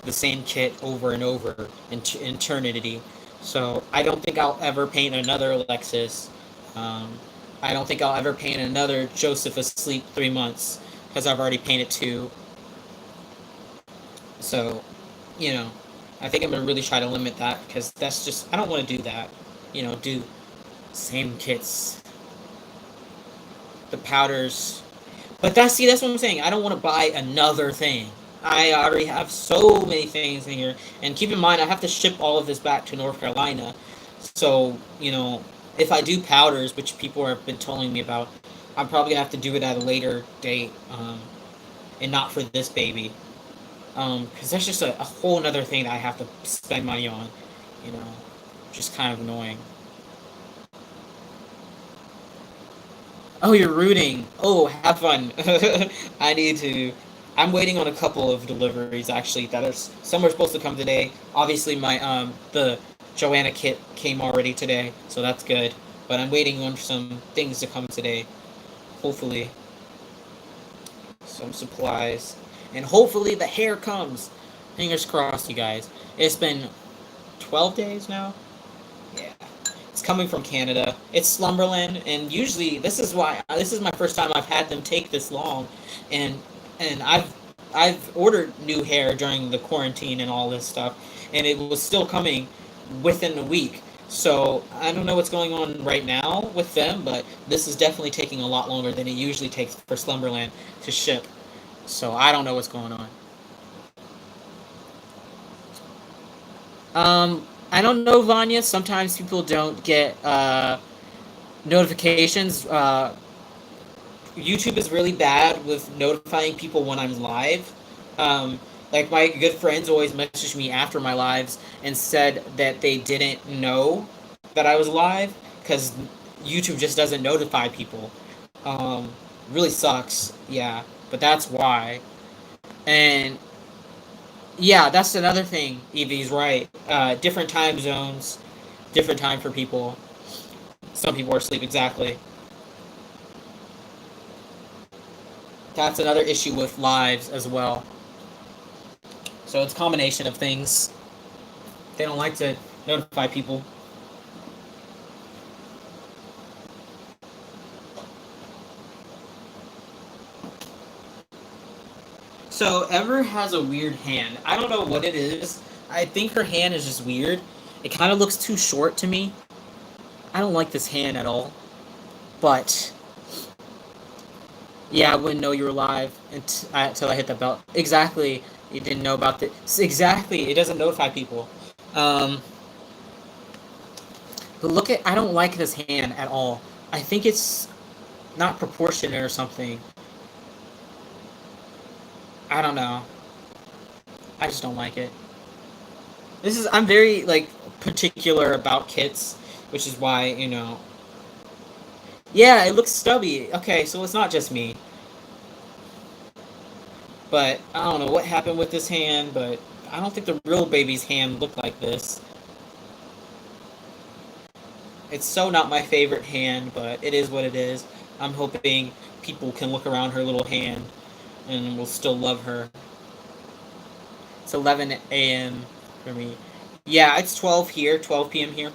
[SPEAKER 1] the same kit over and over in eternity. So I don't think I'll ever paint another Alexis. Um, I don't think I'll ever paint another Joseph Asleep 3 months because I've already painted two. So, you know, I think I'm gonna really try to limit that because that's just I don't want to do that. Do same kits, the powders. But that's what I'm saying. I don't want to buy another thing. I already have so many things in here, and keep in mind I have to ship all of this back to North Carolina. So if I do powders, which people have been telling me about, I'm probably gonna have to do it at a later date, and not for this baby, because that's just a whole other thing that I have to spend money on. You know, just kind of annoying. Oh, you're rooting. Oh, have fun. I need to. I'm waiting on a couple of deliveries actually. Some are supposed to come today. Obviously, my the Joanna kit came already today, so that's good. But I'm waiting on some things to come today. Hopefully, some supplies, and hopefully the hair comes. Fingers crossed, you guys. It's been 12 days now. Yeah. It's coming from Canada. It's Slumberland, and usually this is my first time I've had them take this long, and and I've ordered new hair during the quarantine and all this stuff, and it was still coming within a week. So I don't know what's going on right now with them, but this is definitely taking a lot longer than it usually takes for Slumberland to ship. So I don't know what's going on. I don't know, Vanya. Sometimes people don't get notifications. YouTube is really bad with notifying people when I'm live. Um, like my good friends always message me after my lives and said that they didn't know that I was live because YouTube just doesn't notify people. Um, really sucks. Yeah, but that's why. And yeah, that's another thing. Evie's right. Different time zones, different time for people. Some people are asleep. Exactly. That's another issue with lives as well. So it's a combination of things. They don't like to notify people. So Ever has a weird hand. I don't know what it is. I think her hand is just weird. It kind of looks too short to me. I don't like this hand at all. But yeah, I wouldn't know you were live until I hit the bell. Exactly. You didn't know about this. Exactly. It doesn't notify people. Um, but look at. I don't like this hand at all. I think it's not proportionate or something. I don't know. I just don't like it. This is. I'm very like particular about kits, which is why Yeah, it looks stubby. Okay, so it's not just me. But I don't know what happened with this hand, but I don't think the real baby's hand looked like this. It's so not my favorite hand, but it is what it is. I'm hoping people can look around her little hand and will still love her. It's 11 a.m. for me. Yeah, it's 12 here, 12 p.m. here.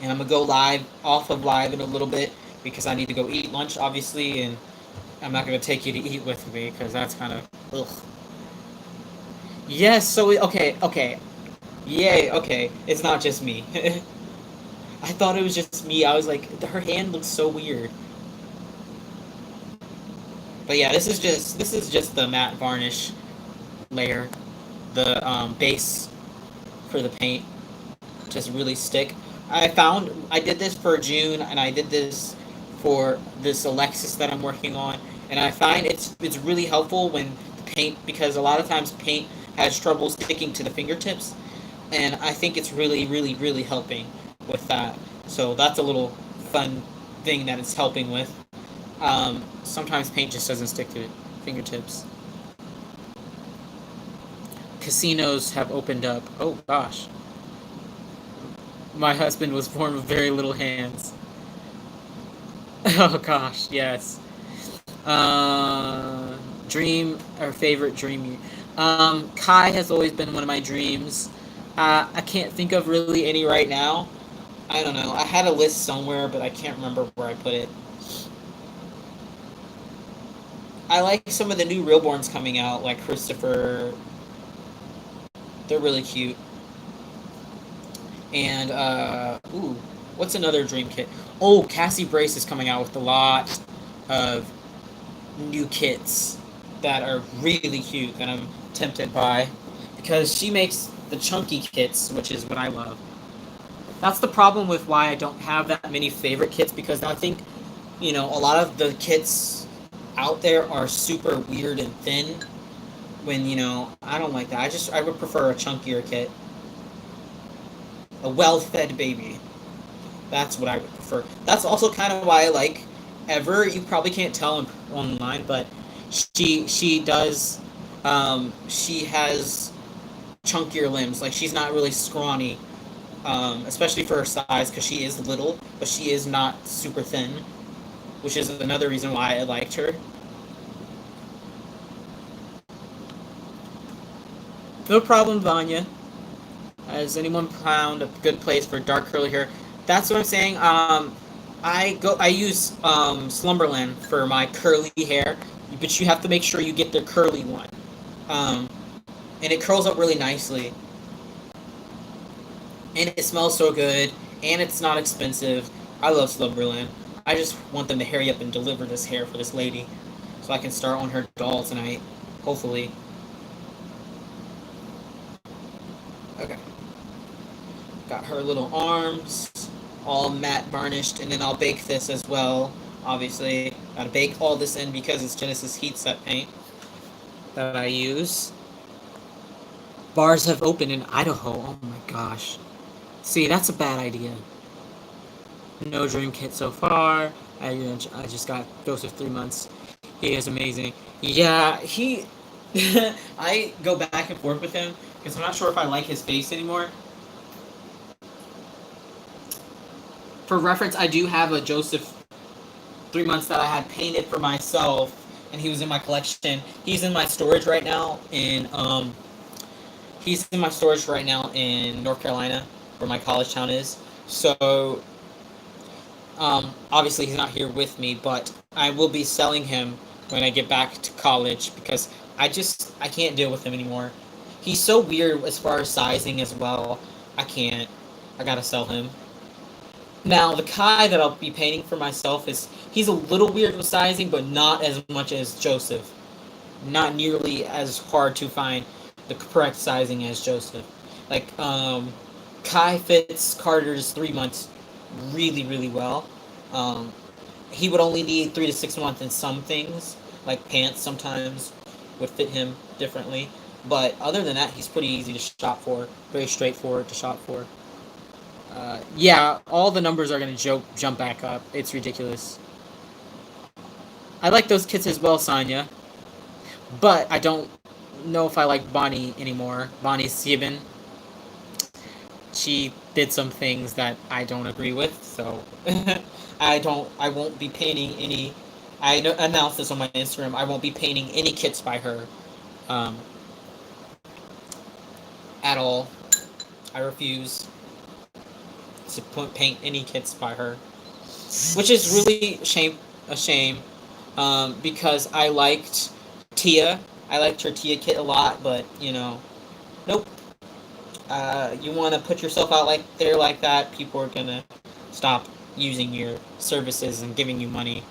[SPEAKER 1] And I'm going to go live, off of live in a little bit because I need to go eat lunch, obviously, and I'm not going to take you to eat with me because that's kind of, ugh. Yes, so, okay. Yay, okay. It's not just me. I thought it was just me. I was like, her hand looks so weird. But yeah, this is just the matte varnish layer, the base for the paint, just really stick. I did this for June, and I did this for this Alexis that I'm working on, and I find it's really helpful when the paint, because a lot of times paint has trouble sticking to the fingertips, and I think it's really, really, really helping with that. So that's a little fun thing that it's helping with. Sometimes paint just doesn't stick to fingertips. Casinos have opened up. Oh gosh. My husband was born with very little hands. Oh gosh, yes. Dream or favorite dream. Kai has always been one of my dreams. I can't think of really any right now. I don't know. I had a list somewhere, but I can't remember where I put it. I like some of the new Realborns coming out, like Christopher. They're really cute. And ooh, what's another dream kit? Oh, Cassie Brace is coming out with a lot of new kits that are really cute that I'm tempted by because she makes the chunky kits, which is what I love. That's the problem with why I don't have that many favorite kits because I think, a lot of the kits out there are super weird and thin when, I don't like that. I would prefer a chunkier kit. A well-fed baby. That's what I would prefer. That's also kind of why I like Ever. You probably can't tell online, but she does. She has chunkier limbs. Like she's not really scrawny, especially for her size, because she is little, but she is not super thin, which is another reason why I liked her. No problem, Vanya. Has anyone found a good place for dark curly hair? That's what I'm saying. I use Slumberland for my curly hair, but you have to make sure you get the curly one. Um, and it curls up really nicely, and it smells so good, and it's not expensive. I love Slumberland. I just want them to hurry up and deliver this hair for this lady, so I can start on her doll tonight, hopefully. Okay, got her little arms all matte varnished, and then I'll bake this as well. Obviously, gotta bake all this in because it's Genesis heat set paint that I use. Bars have opened in Idaho. Oh my gosh. See, that's a bad idea. No dream kit so far. I just got Joseph 3 months. He is amazing. Yeah, he. I go back and forth with him because I'm not sure if I like his face anymore. For reference, I do have a Joseph 3 months that I had painted for myself, and he was in my collection. He's in my storage right now in North Carolina, where my college town is. So obviously he's not here with me, but I will be selling him when I get back to college because I can't deal with him anymore. He's so weird as far as sizing as well. I can't. I gotta sell him. Now the Kai that I'll be painting for myself he's a little weird with sizing, but not as much as Joseph. Not nearly as hard to find the correct sizing as Joseph. Like Kai fits Carter's 3 months really really well. Um, he would only need 3 to 6 months in some things, like pants sometimes would fit him differently. But other than that, he's pretty easy to shop for. Very straightforward to shop for. Yeah, all the numbers are gonna jump back up. It's ridiculous. I like those kits as well, Sonya, but I don't know if I like Bonnie anymore. Bonnie Sieben. She did some things that I don't agree with, so I won't be painting any. I announced this on my Instagram. I won't be painting any kits by her, um, at all. I refuse to paint any kits by her, which is really a shame, because I liked Tia. I liked her Tia kit a lot, but nope. You want to put yourself out like that, people are gonna stop using your services and giving you money.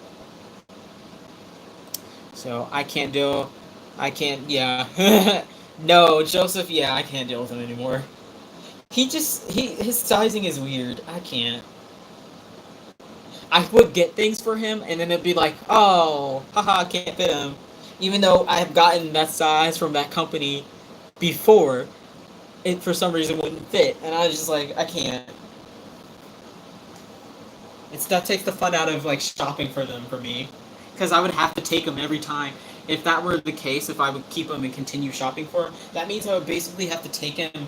[SPEAKER 1] So I can't deal. I can't. Yeah. No, Joseph. Yeah, I can't deal with him anymore. His sizing is weird. I can't. I would get things for him, and then it'd be like, oh, haha, can't fit him. Even though I have gotten that size from that company before, it for some reason wouldn't fit, and I was just like, I can't. That takes the fun out of like shopping for them for me, because I would have to take them every time. If that were the case, if I would keep them and continue shopping for him, that means I would basically have to take him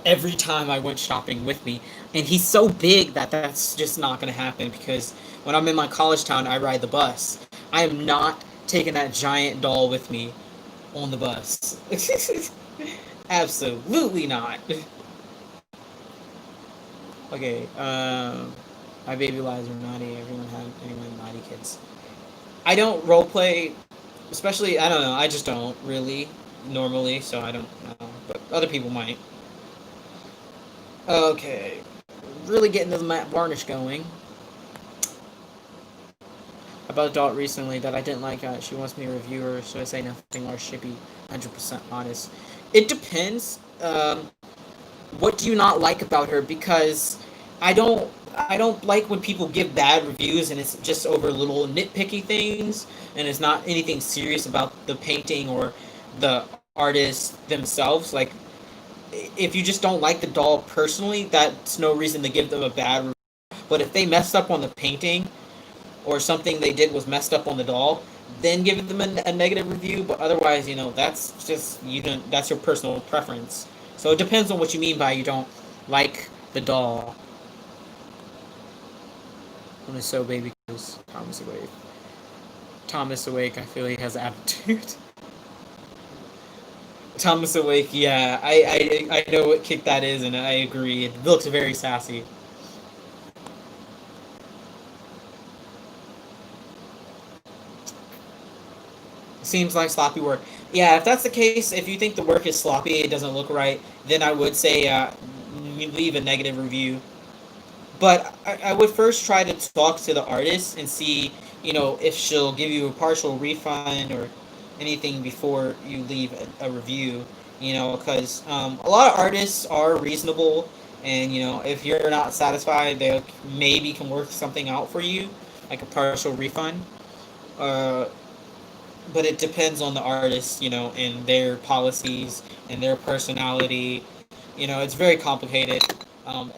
[SPEAKER 1] every time I went shopping with me. And he's so big that that's just not going to happen because when I'm in my college town, I ride the bus. I am not taking that giant doll with me on the bus. Absolutely not. Okay, my baby lives are naughty. Anyone naughty kids. I don't roleplay, especially, I don't know, I just don't really normally, so I don't know, but other people might. Okay, really getting the matte varnish going. About a dot recently that I didn't like. She wants me to review her, so I say nothing or should be 100% honest. It depends. What do you not like about her? Because I don't like when people give bad reviews and it's just over little nitpicky things and it's not anything serious about the painting or the artists themselves. Like, if you just don't like the doll personally, that's no reason to give them a bad review. But if they messed up on the painting or something they did was messed up on the doll, then give them a negative review. But otherwise, that's just that's your personal preference. So it depends on what you mean by you don't like the doll. When it's so baby goes Thomas awake. Thomas awake. I feel he has attitude. Thomas awake. Yeah, I know what kick that is, and I agree. It looks very sassy. Seems like sloppy work. Yeah, if that's the case, if you think the work is sloppy, it doesn't look right, then I would say you leave a negative review. But I would first try to talk to the artist and see, if she'll give you a partial refund or anything before you leave a review. Because a lot of artists are reasonable, and if you're not satisfied, they maybe can work something out for you, like a partial refund. Uh, but it depends on the artist, and their policies and their personality. It's very complicated.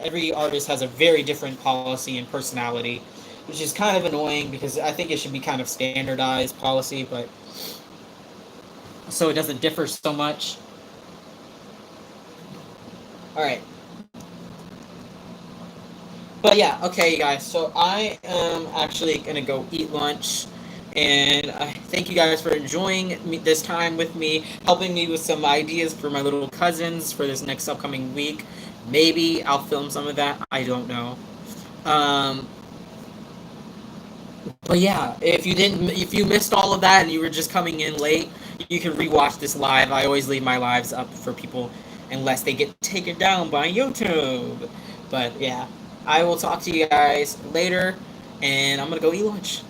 [SPEAKER 1] Every artist has a very different policy and personality, which is kind of annoying because I think it should be kind of standardized policy, but so it doesn't differ so much. All right. But yeah, okay, guys. So I am actually gonna go eat lunch, and I thank you guys for enjoying this time with me, helping me with some ideas for my little cousins for this next upcoming week. Maybe I'll film some of that. I don't know. Um, but yeah, if you missed all of that and you were just coming in late, you can rewatch this live. I always leave my lives up for people unless they get taken down by YouTube. But yeah, I will talk to you guys later, and I'm gonna go eat lunch.